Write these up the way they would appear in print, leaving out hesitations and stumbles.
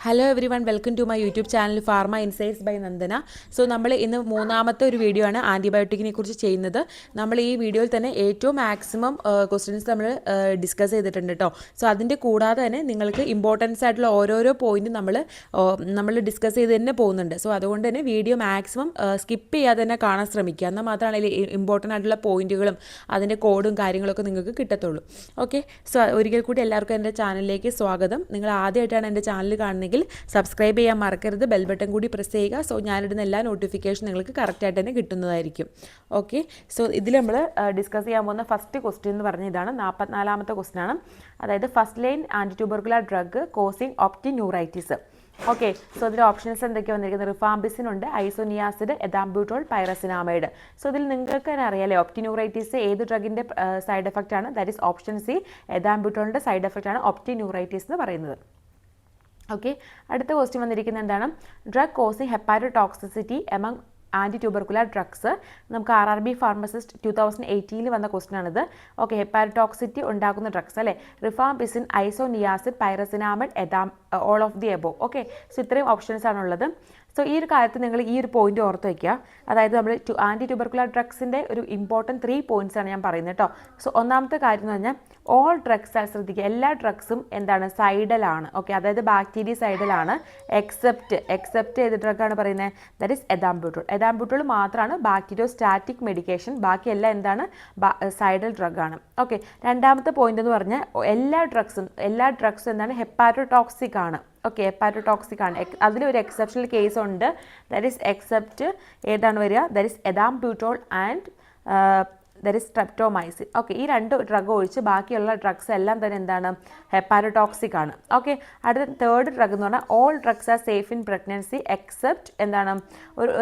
Hello everyone, welcome to my YouTube channel pharma insights by Nandana. So നമ്മൾ ഇന്ന് മൂന്നാമത്തെ ഒരു വീഡിയോ ആണ് ആൻറ്റിബയോട്ടിക്കിനെ കുറിച്ച് ചെയ്യുന്നത്. നമ്മൾ ഈ വീഡിയോയിൽ തന്നെ ഏറ്റവും മാക്സിമം ക്വസ്റ്റ്യൻസ് നമ്മൾ ഡിസ്കസ് ചെയ്തിട്ടുണ്ട് കേട്ടോ. സോ അതിൻ്റെ കൂടാതെ തന്നെ നിങ്ങൾക്ക് ഇമ്പോർട്ടൻസ് ആയിട്ടുള്ള ഓരോരോ പോയിൻറ്റും നമ്മൾ ഡിസ്കസ് ചെയ്ത് തന്നെ പോകുന്നുണ്ട്. സോ അതുകൊണ്ട് തന്നെ വീഡിയോ മാക്സിമം സ്കിപ്പ് ചെയ്യാതെ തന്നെ കാണാൻ ശ്രമിക്കുക. എന്നാൽ മാത്രമാണ് ഇമ്പോർട്ടൻ്റ് ആയിട്ടുള്ള പോയിൻറ്റുകളും അതിൻ്റെ കോഡും കാര്യങ്ങളൊക്കെ നിങ്ങൾക്ക് കിട്ടത്തുള്ളൂ. ഓക്കെ, സോ ഒരിക്കൽ കൂടി എല്ലാവർക്കും എൻ്റെ ചാനലിലേക്ക് സ്വാഗതം. നിങ്ങൾ ആദ്യമായിട്ടാണ് എൻ്റെ ചാനൽ കാണുന്നത് സബ്സ്ക്രൈബ് ചെയ്യാൻ മറക്കരുത്, ബെൽ ബട്ടൺ കൂടി പ്രസ് ചെയ്യുക. സോ ഞാനിടുന്ന എല്ലാ നോട്ടിഫിക്കേഷൻ നിങ്ങൾക്ക് കറക്റ്റായിട്ട് തന്നെ കിട്ടുന്നതായിരിക്കും. ഓക്കെ, സോ ഇതിൽ നമ്മൾ ഡിസ്കസ് ചെയ്യാൻ പോകുന്ന ഫസ്റ്റ് ക്വസ്റ്റ്യൻ എന്ന് പറഞ്ഞ ഇതാണ്, 44ാമത്തെ ക്വസ്റ്റ്യൻ ആണ്. അതായത് first line anti tubercular drug causing optic neuritis. Okay, so ഇതിൽ ഓപ്ഷൻസ് എന്തൊക്കെയാണ് വന്നിരിക്കുന്നത്? റിഫാംബിസിൻ ഉണ്ട്, ഐസോനിയാസിഡ്, എഥാംബ്യൂട്ടോൾ, പൈറസിനാമൈഡ്. സോ ഇതിൽ നിങ്ങൾക്ക് തന്നെ അറിയാലേ ഒപ്റ്റിന്യൂറൈറ്റിസ് ഏത് ഡ്രഗിൻ്റെ സൈഡ് എഫക്റ്റ് ആണ്? ദാറ്റ് ഈസ് ഓപ്ഷൻ സി, എഥാംബ്യൂട്ടോളിൻ്റെ സൈഡ് എഫക്റ്റ് ആണ് ഒപ്റ്റിന്യൂറൈറ്റിസ് എന്ന് പറയുന്നത്. ഓക്കെ, അടുത്ത ക്വസ്റ്റ്യൻ വന്നിരിക്കുന്നത് എന്താണ്? Drug causing hepatotoxicity among anti tubercular drugs. നമുക്ക് RRB ഫാർമസിസ്റ്റ് 2018 വന്ന ക്വസ്റ്റ്യൻ ആണിത്. ഓക്കെ, ഹെപ്പാറ്റോക്സിറ്റി ഉണ്ടാക്കുന്ന ഡ്രഗ്സ് അല്ലേ? Rifampicin, isoniazid, pyrazinamide, all of the above. Okay, so ഇത്രയും ഓപ്ഷൻസ് ആണുള്ളത്. സോ ഈ ഒരു കാര്യത്തിൽ നിങ്ങൾ ഈ ഒരു പോയിന്റ് ഓർത്ത് വയ്ക്കുക. അതായത് നമ്മൾ ആൻറ്റി ട്യൂബർക്കുലർ ഡ്രഗ്സിൻ്റെ ഒരു ഇമ്പോർട്ടൻറ്റ് 3 പോയിന്റ്സ് ആണ് ഞാൻ പറയുന്നത് കേട്ടോ. സോ ഒന്നാമത്തെ കാര്യം എന്ന് പറഞ്ഞാൽ ഓൾ ഡ്രഗ്സ് ശ്രദ്ധിക്കുക, എല്ലാ ഡ്രഗ്സും എന്താണ്? സൈഡലാണ്. ഓക്കെ, അതായത് ബാക്ടീരിയ സൈഡലാണ്. എക്സെപ്റ്റ് ഏത് ഡ്രഗാണ് പറയുന്നത്? That is എഥാംബ്യൂട്ടോൾ. എഥാംബ്യൂട്ടോൾ മാത്രമാണ് ബാക്ടീരിയോസ്റ്റാറ്റിക് മെഡിക്കേഷൻ, ബാക്കിയെല്ലാം എന്താണ്? സൈഡൽ ഡ്രഗാണ്. ഓക്കെ, രണ്ടാമത്തെ പോയിന്റ് എന്ന് പറഞ്ഞാൽ എല്ലാ ഡ്രഗ്സും എന്താണ്? ഹെപ്പാറ്റോടോക്സിക് ആണ്. ഓക്കെ, ഹെപ്പാറ്റോടോക്സിക് ആണ്. അതിലൊരു എക്സെപ്ഷണൽ കേസ് ഉണ്ട്. ദാറ്റ് ഈസ് എക്സെപ്റ്റ് ഏതാണ് വരിക? That is ethambutol and that is streptomycin. Okay, ഈ 2 ഡ്രഗ് ഒഴിച്ച് ബാക്കിയുള്ള ഡ്രഗ്സ് എല്ലാം തന്നെ എന്താണ്? ഹെപ്പാറ്റോടോക്സിക് ആണ്. ഓക്കെ, അടുത്ത തേർഡ് ഡ്രഗ് എന്ന് പറഞ്ഞാൽ all drugs are safe in pregnancy except എന്താണ്?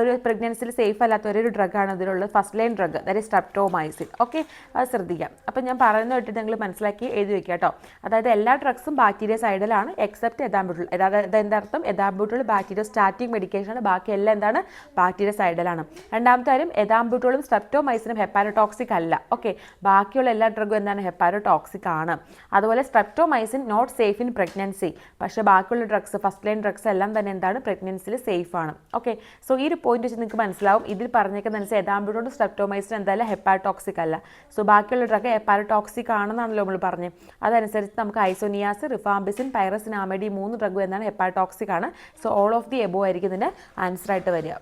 ഒരു പ്രഗ്നൻസിയിൽ സേഫ് അല്ലാത്ത ഒരു ഡ്രഗാണ് ഇതിലുള്ളത്, first line drug, that is streptomycin. Okay, അത് ശ്രദ്ധിക്കാം. അപ്പം ഞാൻ പറയുന്നത് കേട്ടിട്ട് നിങ്ങൾ മനസ്സിലാക്കി എഴുതി വയ്ക്കുക കേട്ടോ. അതായത് എല്ലാ ഡ്രഗ്സും ബാക്ടീരിയ സൈഡിലാണ് എക്സെപ്റ്റ് എഥാംബ്യൂട്ടോൾ. അതായത് എന്താ അർത്ഥം? എഥാംബ്യൂട്ടോൾ ബാക്ടീരിയോസ്റ്റാറ്റിക് മെഡിക്കേഷനാണ്, ബാക്കി എല്ലാം എന്താണ്? ബാക്ടീരിയ സൈഡിലാണ്. രണ്ടാമത്തെ കാര്യം, എഥാംബ്യൂട്ടോളും സ്ട്രെപ്റ്റോമൈസിനും ഹെപ്പാറ്റോടോക്സിക് അല്ല. ഓക്കെ, ബാക്കിയുള്ള എല്ലാ ഡ്രഗും എന്താണ്? ഹെപ്പാറ്റോടോക്സിക് ആണ്. അതുപോലെ streptomycin not safe in pregnancy. പക്ഷേ ബാക്കിയുള്ള ഡ്രഗ്സ്, ഫസ്റ്റ് ലൈൻ ഡ്രഗ്സ് എല്ലാം തന്നെ എന്താണ്? പ്രഗ്നൻസിയിൽ സേഫ് ആണ്. ഓക്കെ, സോ ഈ ഒരു പോയിന്റ് വെച്ച് നിങ്ങൾക്ക് മനസ്സിലാവും. ഇതിൽ പറഞ്ഞേക്കുന്നതനുസരിച്ച് എഥാംബ്യൂട്ടോളും സ്ട്രെപ്റ്റോമൈസിൻ എന്തായാലും ഹെപ്പാറ്റോക്സിക് അല്ല. സോ ബാക്കിയുള്ള ഡ്രഗ് ഹെപ്പാറ്റോക്സിക് ആണെന്നാണല്ലോ നമ്മൾ പറഞ്ഞത്. അതനുസരിച്ച് നമുക്ക് ഐസോനിയാസ്, റിഫാംബിസിൻ, പൈറസിനാമൈഡ് ഈ 3 ഡ്രഗും എന്താണ്? ഹെപ്പാറ്റോക്സിക് ആണ്. So all of the above ആയിരിക്കും ഇതിൻ്റെ ആൻസർ ആയിട്ട് വരിക.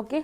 ഓക്കെ,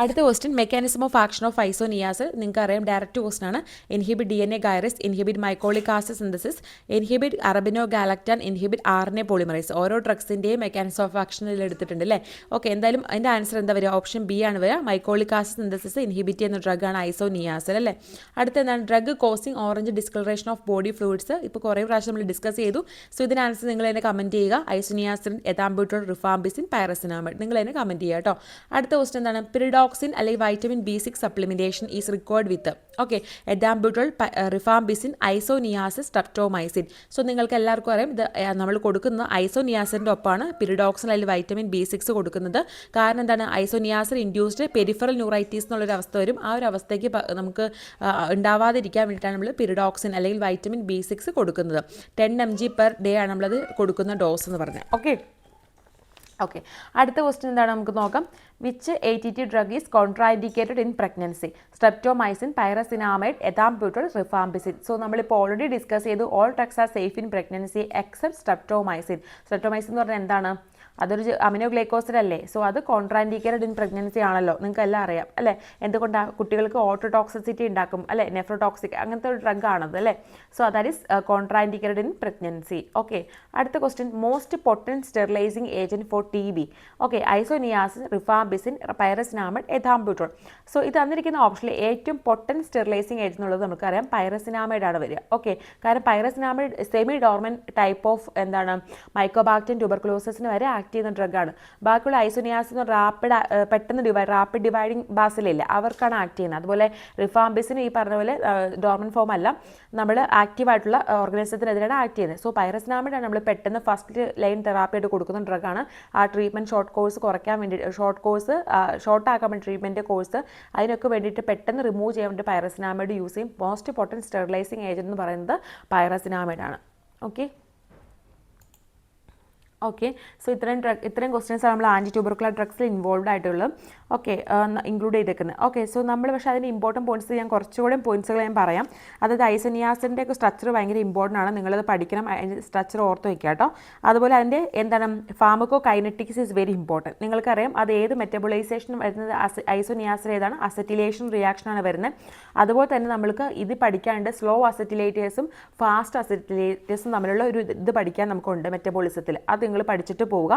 അടുത്ത question, mechanism of action of isoniazid. നിങ്ങൾക്ക് അറിയാം, ഡയറക്റ്റ് ക്വസ്റ്റൻ ആണ്. Inhibit DNA gyrase, inhibit mycolic acid synthesis, inhibit arabinogalactan, inhibit RNA polymerase. ഓരോ ഡ്രഗ്സിൻ്റെയും മെക്കാനിസം ഓഫ് ആക്ഷനിൽ എടുത്തിട്ടുണ്ട് അല്ലേ? ഓക്കെ, എന്തായാലും അതിൻ്റെ ആൻസർ എന്താ വരിക? ഓപ്ഷൻ ബി ആണ് വരിക. മൈക്കോളിക് ആസിഡ് സിന്തസിസ് ഇൻഹിബിറ്റ് ചെയ്യുന്ന ഡ്രഗാണ് ഐസോനിയാസിൽ അല്ലേ? അടുത്ത എന്താണ്? Drug causing orange discolouration of body fluids. ഇപ്പോൾ കുറേ പ്രാവശ്യം നമ്മൾ ഡിസ്കസ് ചെയ്തു. സോ ഇതിന് ആൻസർ നിങ്ങൾ തന്നെ കമൻറ്റ് ചെയ്യുക. ഐസോനിയാസിൻ, എഥാംബ്യൂട്ടോൾ, റിഫാംബിസിൻ, പൈറസിനാമൈഡ്. നിങ്ങൾ തന്നെ കമൻറ്റ് ചെയ്യുക കേട്ടോ. അടുത്ത ക്വസ്റ്റൻ എന്താണ്? പിറിഡോക്സിൻ അല്ലെങ്കിൽ vitamin B6 supplementation is required with. Okay, ethambutol, rifampicin, isoniazid, streptomycin. So നിങ്ങൾക്ക് എല്ലാവർക്കും അറിയാം, ഇത് നമ്മൾ കൊടുക്കുന്ന ഐസോനിയാസിൻ്റെ ഒപ്പമാണ് പിറിഡോക്സിൻ അല്ലെങ്കിൽ വൈറ്റമിൻ B6 കൊടുക്കുന്നത്. കാരണം എന്താണ്? ഐസോനിയാസിൻ ഇൻഡ്യൂസ്ഡ് പെരിഫറൽ ന്യൂറൈറ്റീസ് എന്നുള്ളൊരു അവസ്ഥ വരും. ആ ഒരു അവസ്ഥയ്ക്ക് നമുക്ക് ഉണ്ടാവാതിരിക്കാൻ വേണ്ടിയിട്ടാണ് നമ്മൾ പിറിഡോക്സിൻ അല്ലെങ്കിൽ വൈറ്റമിൻ B6 കൊടുക്കുന്നത്. 10 mg/day ആണ് നമ്മളത് കൊടുക്കുന്ന ഡോസ് എന്ന് പറഞ്ഞത്. ഓക്കെ, അടുത്ത ക്വസ്റ്റ്യൻ എന്താണ്? നമുക്ക് നോക്കാം. Which ATT drug is contraindicated in pregnancy? Streptomycin, pyrazinamide, ethambutol, rifampicin. So നമ്മളിപ്പോൾ ഓൾറെഡി ഡിസ്കസ് ചെയ്തു all drugs are safe in pregnancy except streptomycin. Streptomycin എന്ന് പറഞ്ഞാൽ എന്താണ്? അതൊരു അമിനോ ഗ്ലൈക്കോസിഡ് അല്ലേ? സോ അത് കോൺട്രാഇൻഡിക്കേറ്റഡ് ഇൻ പ്രഗ്നൻസി ആണല്ലോ, നിങ്ങൾക്ക് എല്ലാം അറിയാം അല്ലേ? എന്തുകൊണ്ടാണ്? കുട്ടികൾക്ക് ഓട്ടോടോക്സിസിറ്റി ഉണ്ടാക്കും അല്ലേ? നെഫ്രോടോക്സിക് അങ്ങനത്തെ ഒരു ഡ്രഗ് ആണത് അല്ലേ? So that is contraindicated in pregnancy. Okay, അടുത്ത question, most potent sterilising agent for TB. Okay, isoniazid, rifampicin, pyrazinamide, ethambutol. So ഇത് തന്നിരിക്കുന്ന ഓപ്ഷനിൽ ഏറ്റവും പൊട്ടൻറ്റ് സ്റ്റെറിലൈസിങ് ഏജൻറ്റ് എന്നുള്ളത് നമുക്കറിയാം പൈറസിനാമൈഡ് ആണ് വരിക. ഓക്കെ, കാരണം പൈറസിനാമൈഡ് സെമി ഡോർമൻ ടൈപ്പ് ഓഫ് എന്താണ്? മൈക്കോബാക്ടീരിയം ട്യൂബർകുലോസിന് വരെ ആക്ട് ചെയ്യുന്ന ഡ്രഗാണ്. ബാക്കിയുള്ള ഐസോനിയാസിൻ റാപ്പിഡ് ഡിവൈഡിങ് ബാസിലില്ല, അവർക്കാണ് ആക്ട് ചെയ്യുന്നത്. അതുപോലെ റിഫാംബിസിന് ഈ പറഞ്ഞ പോലെ ഡോർമൻ ഫോം അല്ല, നമ്മൾ ആക്റ്റീവായിട്ടുള്ള ഓർഗനിസത്തിനെതിരെയാണ് ആക്ട് ചെയ്യുന്നത്. സോ പൈറസിനാമൈഡ് ആണ് നമ്മൾ പെട്ടെന്ന് ഫസ്റ്റ് ലൈൻ തെറാപ്പിയായിട്ട് കൊടുക്കുന്ന ഡ്രഗാണ്. ആ ട്രീറ്റ്മെൻറ്റ് കോഴ്സ് കുറയ്ക്കാൻ വേണ്ടി ഷോർട്ട് ആക്കാൻ വേണ്ടി ട്രീറ്റ്മെൻറ്റ് കോഴ്സ് അതിനൊക്കെ വേണ്ടിയിട്ട് പെട്ടെന്ന് റിമൂവ് ചെയ്യാൻ വേണ്ടി പൈറസിനാമൈഡ് യൂസ് ചെയ്യും. മോസ്റ്റ് പൊട്ടൻറ്റ് സ്റ്റെറിലൈസിങ് ഏജൻറ്റ് എന്ന് പറയുന്നത് പൈറസിനാമൈഡ് ആണ്. ഓക്കെ, ഓക്കെ, സോ ഇത്രയും ക്വസ്റ്റ്യൻസ് നമ്മൾ ആൻറ്റി ട്യൂബർക്കുലർ ഡ്രഗ്സിൽ ഇൻവോൾവ് ആയിട്ടുള്ളത്. ഓക്കെ, ഇൻക്ലൂഡ് ചെയ്തേക്കുന്നത്. ഓക്കെ, സോ നമ്മൾ പക്ഷേ അതിൻ്റെ ഇമ്പോർട്ടൻറ്റ് പോയിൻറ്റ്സ് ഞാൻ കുറച്ചുകൂടെ പോയിൻറ്റ്സുകൾ ഞാൻ പറയാം. അതായത് ഐസോനിയാസിൻ്റെ ഒക്കെ സ്ട്രക്ചർ ഭയങ്കര ഇമ്പോർട്ടൻ്റ് ആണ്, നിങ്ങളത് പഠിക്കണം, അതിൻ്റെ സ്ട്രക്ചർ ഓർത്ത് വയ്ക്കുക കേട്ടോ. അതുപോലെ അതിൻ്റെ എന്താണ് pharmaco kinetics is very important. നിങ്ങൾക്കറിയാം അത് ഏത് മെറ്റബോളൈസേഷൻ വരുന്നത്, ഐസോനിയാസിൽ ഏതാണ്, അസറ്റിലേഷൻ റിയാക്ഷനാണ് വരുന്നത്. അതുപോലെ തന്നെ നമ്മൾക്ക് ഇത് പഠിക്കാണ്ട് സ്ലോ അസറ്റിലേറ്റേഴ്സും ഫാസ്റ്റ് അസറ്റിലേറ്റേഴ്സും തമ്മിലുള്ള ഒരു ഇത് പഠിക്കാൻ നമുക്കുണ്ട് മെറ്റബോളിസത്തിൽ. അത് നിങ്ങൾ പഠിച്ചിട്ട് പോവുക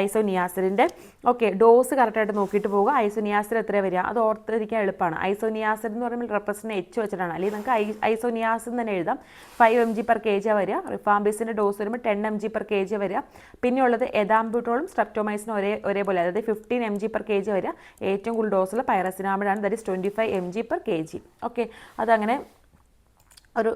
ഐസോനിയാസിഡിൻ്റെ. ഓക്കെ, ഡോസ് കറക്റ്റായിട്ട് നോക്കിയിട്ട് പോവുക. ഐസോനിയാസിഡ് എത്ര വരിക അത് ഓർത്തിരിക്കാൻ എളുപ്പമാണ്. ഐസോനിയാസിഡ് എന്ന് പറയുമ്പോൾ റെപ്രസെൻ്റ് എച്ച് വെച്ചിട്ടാണ്, അല്ലെങ്കിൽ നിങ്ങൾക്ക് ഐസോനിയാസിഡ് തന്നെ എഴുതാം. 5 mg/kg വരിക. റിഫാംബിസിൻ്റെ ഡോസ് വരുമ്പോൾ 10 mg/kg വരിക. പിന്നെയുള്ളത് എഥാംബ്യൂട്ടോളും സ്ട്രെപ്റ്റോമൈസിനും ഒരേപോലെ, അതായത് 15 mg/kg വരിക. ഏറ്റവും കൂടുതൽ ഡോസുള്ള പൈറസിനാമിഡാണ്, ദാറ്റ് ഈസ് 25 mg/kg. ഓക്കെ, അതങ്ങനെ ഒരു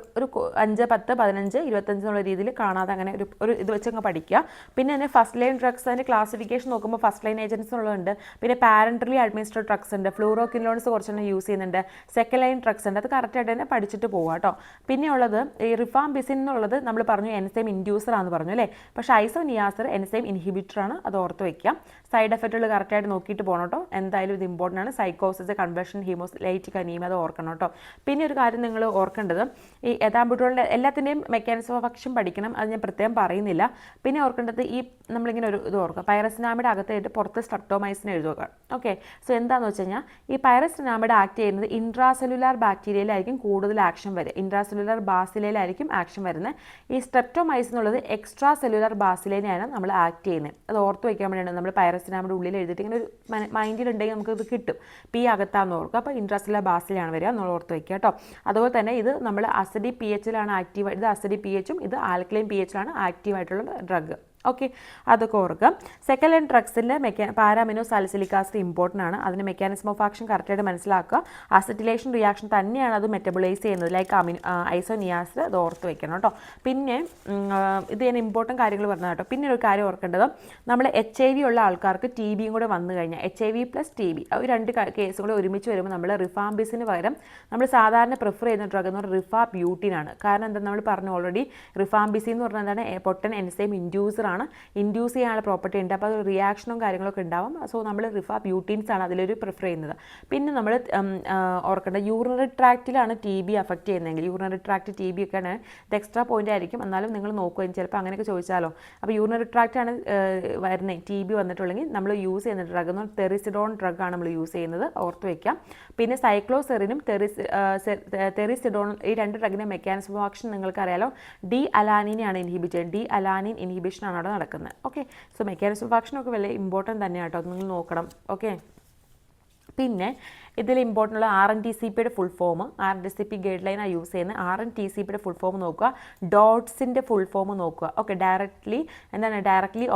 5, 10, 15, 25 എന്നുള്ള രീതിയിൽ കാണാതെ അങ്ങനെ ഒരു ഇത് വെച്ചങ്ങ് പഠിക്കുക. പിന്നെ തന്നെ ഫസ്റ്റ് ലൈൻ ഡ്രഗ്സ് അതിൻ്റെ ക്ലാസിഫിക്കേഷൻ നോക്കുമ്പോൾ ഫസ്റ്റ് ലൈൻ ഏജൻസ് ഉള്ളതുണ്ട്. പിന്നെ പാരൻ്റലി അഡ്മിനിസ്ട്രേഡ് ഡ്രഗ്സ് ഉണ്ട്, ഫ്ലൂറോക്വിനോൺസ് കുറച്ചെണ്ണം യൂസ് ചെയ്യുന്നുണ്ട്. സെക്കൻഡ് ലൈൻ ഡ്രഗ്സ് ഉണ്ട്, അത് കറക്റ്റായിട്ട് തന്നെ പഠിച്ചിട്ട് പോവുക കേട്ടോ. പിന്നെ ഉള്ളത് ഈ റിഫാംബിസിൻ എന്നുള്ളത് നമ്മൾ പറഞ്ഞു എൻസൈം ഇൻഡ്യൂസർ ആണെന്ന് പറഞ്ഞു അല്ലേ. പക്ഷേ ഐസോനിയാസിഡ് എൻസൈം ഇൻഹിബിറ്റർ ആണ്, അത് ഓർത്ത് വയ്ക്കുക. സൈഡ് എഫക്റ്റുകൾ കറക്റ്റായിട്ട് നോക്കിയിട്ട് പോകണം കേട്ടോ. എന്തായാലും ഇത് ഇമ്പോർട്ടൻ്റ് ആണ്. സൈക്കോസിസ്, കൺവേർഷൻ, ഹീമോലൈറ്റിക് അനീമിയ, അത് ഓർക്കണം കേട്ടോ. പിന്നെ ഒരു കാര്യം നിങ്ങൾ ഓർക്കേണ്ടത്, ഈ എഥാംബ്യൂട്ടോളിൻ്റെ എല്ലാത്തിൻ്റെയും മെക്കാനിസം ഓഫ് ആക്ഷൻ പഠിക്കണം, അത് ഞാൻ പ്രത്യേകം പറയുന്നില്ല. പിന്നെ ഓർക്കേണ്ടത് ഈ നമ്മളിങ്ങനെ ഒരു ഇത് ഓർക്കുക, പൈറസിനാമിഡ് അകത്തായിട്ട് പുറത്ത് സ്ട്രെപ്റ്റോമൈസിൻ എഴുതുക. ഓക്കെ, സോ എന്താണെന്ന് വെച്ച് കഴിഞ്ഞാൽ ഈ പൈറസിനാമിഡ് ആക്ട് ചെയ്യുന്നത് ഇൻട്രാസെല്ലുലാർ ബാക്ടീരിയയിലായിരിക്കും കൂടുതൽ ആക്ഷൻ വരിക, ഇൻട്രാസെല്ലുലാർ ബാസിലയിലായിരിക്കും ആക്ഷൻ വരുന്നത്. ഈ സ്ട്രെപ്റ്റോമൈസിൻ എന്നുള്ളത് എക്സ്ട്രാ സെല്ലുലാർ ബാസിലയിലാണ് നമ്മൾ ആക്ട് ചെയ്യുന്നത്. അത് ഓർത്ത് വയ്ക്കാൻ വേണ്ടിയാണ് നമ്മൾ പൈറസിനാമിഡ് ഉള്ളിൽ എഴുതിയിട്ട് ഇങ്ങനെ ഒരു മൈൻഡിലുണ്ടെങ്കിൽ നമുക്ക് ഇത് കിട്ടും. പി അകത്താന്ന് ഓർക്കുക, അപ്പോൾ ഇൻട്രാസെല്ലുലാർ ബാസിലാണ് വരിക നമ്മൾ ഓർത്ത് വയ്ക്കുക കേട്ടോ. അതുപോലെ തന്നെ ഇത് നമ്മൾ അസിഡിക് pH ആക്റ്റീവ്, ഇത് അസിഡിക് pH ഉം ഇത് ആൽക്കലൈൻ pH ആക്റ്റീവായിട്ടുള്ള ഡ്രഗ്. ഓക്കെ, അതൊക്കെ ഓർക്കുക. സെക്കൻഡ് ലൈൻ ഡ്രഗ്സിൻ്റെ പാരാമിനോ സാലിസിലിക് ആസിഡ് ഇമ്പോർട്ടൻ്റ് ആണ്. അതിന് മെക്കാനിസം ഓഫ് ആക്ഷൻ കറക്റ്റായിട്ട് മനസ്സിലാക്കുക. അസറ്റിലേഷൻ റിയാക്ഷൻ തന്നെയാണ് അത് മെറ്റബോളൈസ് ചെയ്യുന്നത്, ലൈക്ക് ഐസോനിയാസിഡ്, അത് ഓർത്ത് വെക്കണം കേട്ടോ. പിന്നെ ഇത് ഞാൻ ഇമ്പോർട്ടൻ്റ് കാര്യങ്ങൾ പറഞ്ഞത് കേട്ടോ. പിന്നെ ഒരു കാര്യം ഓർക്കേണ്ടത്, നമ്മൾ HIV ഉള്ള ആൾക്കാർക്ക് TB കൂടെ വന്നു കഴിഞ്ഞാൽ HIV + TB ഒരു 2 കേസും കൂടെ ഒരുമിച്ച് വരുമ്പോൾ നമ്മൾ റിഫാംബിസിന് പകരം നമ്മൾ സാധാരണ പ്രിഫർ ചെയ്യുന്ന ഡ്രഗ് എന്ന് പറഞ്ഞാൽ റിഫാബ്യൂട്ടിനാണ്. കാരണം എന്താ നമ്മൾ പറഞ്ഞു ഓൾറെഡി, റിഫാംബിസിൻ എന്ന് പറഞ്ഞാൽ എന്താണ്, പൊട്ടൻ എൻസൈം ഇൻഡ്യൂസർ ആണ്, ഇൻഡ്യൂസ് ചെയ്യാനുള്ള പ്രോപ്പർട്ടി ഉണ്ട്. അപ്പോൾ അത് റിയാക്ഷനും കാര്യങ്ങളൊക്കെ ഉണ്ടാവും. സോ നമ്മൾ റിഫാബ്യൂട്ടീൻസ് ആണ് അതിലൊരു പ്രിഫർ ചെയ്യുന്നത്. പിന്നെ നമ്മൾ ഓർക്കേണ്ട, യൂറിനറി ട്രാക്റ്റിലാണ് TB അഫക്റ്റ് ചെയ്യുന്നതെങ്കിൽ, യൂറിനറി ട്രാക്റ്റ് TB ഒക്കെയാണ്, ഇത് എക്സ്ട്രാ പോയിന്റ് ആയിരിക്കും, എന്നാലും നിങ്ങൾ നോക്കുകയും ചിലപ്പോൾ അങ്ങനെയൊക്കെ ചോദിച്ചാലോ. അപ്പോൾ യൂറിനറി ട്രാക്റ്റാണ് വരുന്നത് TB വന്നിട്ടുണ്ടെങ്കിൽ നമ്മൾ യൂസ് ചെയ്യുന്ന ഡ്രഗ് എന്ന് പറഞ്ഞാൽ തെറിസിഡോൺ ഡ്രഗാണ് നമ്മൾ യൂസ് ചെയ്യുന്നത്, ഓർത്ത് വയ്ക്കാം. പിന്നെ സൈക്ലോസെറിനും തെറിസിഡോൺ, ഈ 2 ഡ്രഗിൻ്റെ മെക്കാനിസം ഓഫ് ആക്ഷൻ നിങ്ങൾക്കറിയാലോ, ഡി അലാനിനെയാണ് ഇൻഹിബിറ്റ് ചെയ്യുന്നത്, ഡി അലാനിൻ ഇൻഹിബിഷനാണ് അവിടെ നടക്കുന്നത്. Okay, so mechanism of action ഒക്കെ വലിയ ഇമ്പോർട്ടൻ്റ് തന്നെയാണ് കേട്ടോ, നിങ്ങൾ നോക്കണം. ഓക്കെ, പിന്നെ ഇതിൽ ഇമ്പോർട്ടൻ്റ് ഉള്ള RNTCPയുടെ ഫുൾ ഫോം, RNTCP ഗൈഡ് ലൈനാണ് യൂസ് ചെയ്യുന്നത്. RNTCPയുടെ ഫുൾ ഫോം നോക്കുക, ഡോട്ട്സിൻ്റെ ഫുൾ ഫോം നോക്കുക. Okay, directly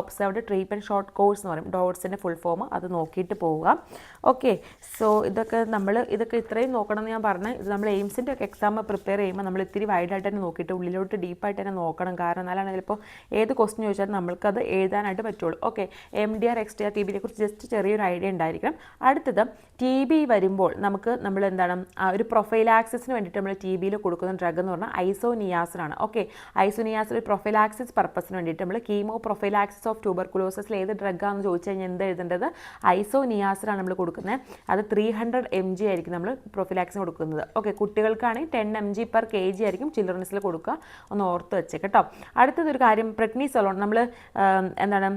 observed treatment short course എന്ന് പറയും, ഡോട്ട്സിൻ്റെ ഫുൾ ഫോം, അത് നോക്കിയിട്ട് പോവുക. ഓക്കെ, സോ ഇതൊക്കെ ഇത്രയും നോക്കണം എന്ന് ഞാൻ പറഞ്ഞത്. ഇത് നമ്മൾ എയിംസിൻ്റെ ഒക്കെ എക്സാം പ്രിപ്പയർ ചെയ്യുമ്പോൾ നമ്മൾ ഇത്തിരി വൈഡായിട്ട് തന്നെ നോക്കിയിട്ട് ഉള്ളിലോട്ട് ഡീപ്പായിട്ട് തന്നെ നോക്കണം. കാരണം എന്നാലാണ് ചിലപ്പോൾ ഏത് ക്വസ്റ്റ്യൻ ചോദിച്ചാലും നമ്മൾക്കത് എഴുതാനായിട്ട് പറ്റുള്ളൂ. ഓക്കെ, MDR XDR TBയെ കുറിച്ച് ജസ്റ്റ് ചെറിയൊരു ഐഡിയ ഉണ്ടായിരിക്കണം. അടുത്തത് TB വരുമ്പോൾ നമ്മൾ എന്താണ് ഒരു പ്രൊഫൈലാക്സിസിന് വേണ്ടിയിട്ട് നമ്മൾ TBയിൽ കൊടുക്കുന്ന ഡ്രഗ് എന്ന് പറഞ്ഞാൽ ഐസോനിയാസിഡാണ്. ഓക്കെ, ഐസോനിയാസിഡ് ഒരു പ്രൊഫൈലാക്സിസ് പർപ്പസിന് വേണ്ടിയിട്ട് നമ്മൾ കീമോ പ്രൊഫൈലാക്സിസ് ഓഫ് ട്യൂബർകുലോസിസിൽ ഏത് ഡ്രഗാണെന്ന് ചോദിച്ചു കഴിഞ്ഞാൽ എന്താ എഴുതേണ്ടത്, ഐസോനിയാസിഡാണ് നമ്മൾ കൊടുക്കുന്നത്. അത് 300 mg ആയിരിക്കും നമ്മൾ പ്രൊഫൈലാക്സിന് കൊടുക്കുന്നത്. ഓക്കെ, കുട്ടികൾക്കാണെങ്കിൽ 10 mg/kg ആയിരിക്കും ചിൽഡ്രൻസിൽ കൊടുക്കുക, ഒന്ന് ഓർത്ത് വെച്ചേട്ടോ. അടുത്തതൊരു കാര്യം, പ്രെഡ്നിസോലോൺ നമ്മൾ എന്താണ്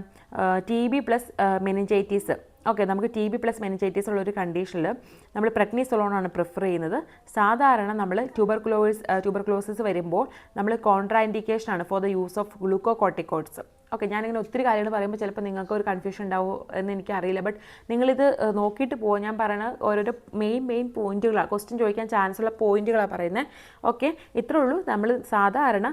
TB + മെനിഞ്ചൈറ്റിസ്. ഓക്കെ, നമുക്ക് TB + മെനിഞ്ചൈറ്റിസ് ഉള്ളൊരു കണ്ടീഷനിൽ നമ്മൾ പ്രെഡ്നിസോലോണാണ് പ്രിഫർ ചെയ്യുന്നത്. സാധാരണ നമ്മൾ ട്യൂബർകുലോസിസ് വരുമ്പോൾ നമ്മൾ കോൺട്രാ ഇൻഡിക്കേഷനാണ് for the use of glucocorticoids. Okay, ഞാനിങ്ങനെ ഒത്തിരി കാര്യങ്ങൾ പറയുമ്പോൾ ചിലപ്പോൾ നിങ്ങൾക്ക് ഒരു കൺഫ്യൂഷൻ ഉണ്ടാവുമോ എന്ന് എനിക്കറിയില്ല. ബട്ട് നിങ്ങളിത് നോക്കിയിട്ട് പോകുക. ഞാൻ പറയുന്നത് ഓരോരോ മെയിൻ പോയിന്റുകളാണ്, ക്വസ്റ്റ്യൻ ചോദിക്കാൻ ചാൻസ് ഉള്ള പോയിന്റുകളാണ് പറയുന്നത്. ഓക്കെ, ഇത്രേ ഉള്ളൂ. നമ്മൾ സാധാരണ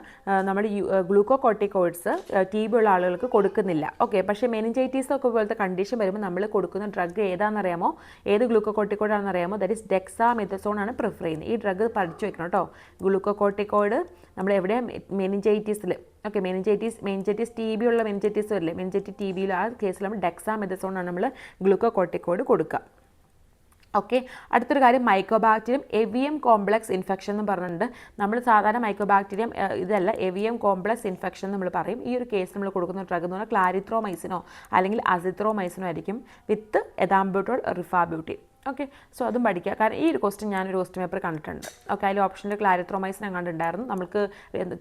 നമ്മൾ ഗ്ലൂക്കോകോർട്ടിക്കോയിഡ്സ് TB ഉള്ള ആളുകൾക്ക് കൊടുക്കുന്നില്ല. ഓക്കെ, പക്ഷേ മെനിഞ്ചൈറ്റീസ് ഒക്കെ പോലത്തെ കണ്ടീഷൻ വരുമ്പോൾ നമ്മൾ കൊടുക്കുന്ന ഡ്രഗ് ഏതാണെന്നറിയാമോ, ഏത് ഗ്ലൂക്കോകോർട്ടിക്കോയിഡ് ആണെന്നറിയാമോ, ദാറ്റ് ഈസ് ഡെക്സാമെഥസോൺ ആണ് പ്രിഫർ ചെയ്യുന്നത്. ഈ ഡ്രഗ് പഠിച്ചു വെക്കണം കേട്ടോ. ഗ്ലൂക്കോകോർട്ടിക്കോയിഡ് നമ്മൾ എവിടെയാണ്, മെനിഞ്ചൈറ്റീസിൽ. ഓക്കെ, മെനിഞ്ചൈറ്റിസ് TB ഉള്ള മെനിഞ്ചൈറ്റിസ് വരില്ലേ, മെനിഞ്ചൈറ്റിസ് TBയിൽ ആ കേസിൽ നമ്മൾ ഡെക്സാമെഥസോൺ ആണ് നമ്മൾ ഗ്ലൂക്കോകോർട്ടിക്കോയിഡ് കൊടുക്കുക. ഓക്കെ, അടുത്തൊരു കാര്യം മൈക്രോബാക്ടീരിയം എവിയം കോംപ്ലക്സ് ഇൻഫെക്ഷൻ എന്ന് പറഞ്ഞിട്ടുണ്ട്. നമ്മൾ സാധാരണ മൈക്രോബാക്ടീരിയം ഇതല്ല, എവിയം കോംപ്ലക്സ് ഇൻഫെക്ഷൻ നമ്മൾ പറയും. ഈ ഒരു കേസ് നമ്മൾ കൊടുക്കുന്ന ഡ്രഗ് എന്ന് പറഞ്ഞാൽ ക്ലാരിത്രോമൈസിനോ അല്ലെങ്കിൽ അസിത്രോമൈസിനോ ആയിരിക്കും വിത്ത് എഥാംബ്യൂട്ടോൾ റിഫാബ്യൂട്ടിൻ. ഓക്കെ, സോ അതും പഠിക്കുക. കാരണം ഈ ഒരു ക്വസ്റ്റ്യൻ ഞാനൊരു ക്വസ്റ്റ്യൻ പേപ്പർ കണ്ടിട്ടുണ്ട്. ഓക്കെ, അതിൽ ഓപ്ഷനിൽ ക്ലാരിത്രോമൈസിൻ കണ്ടിട്ടുണ്ടായിരുന്നു. നമുക്ക്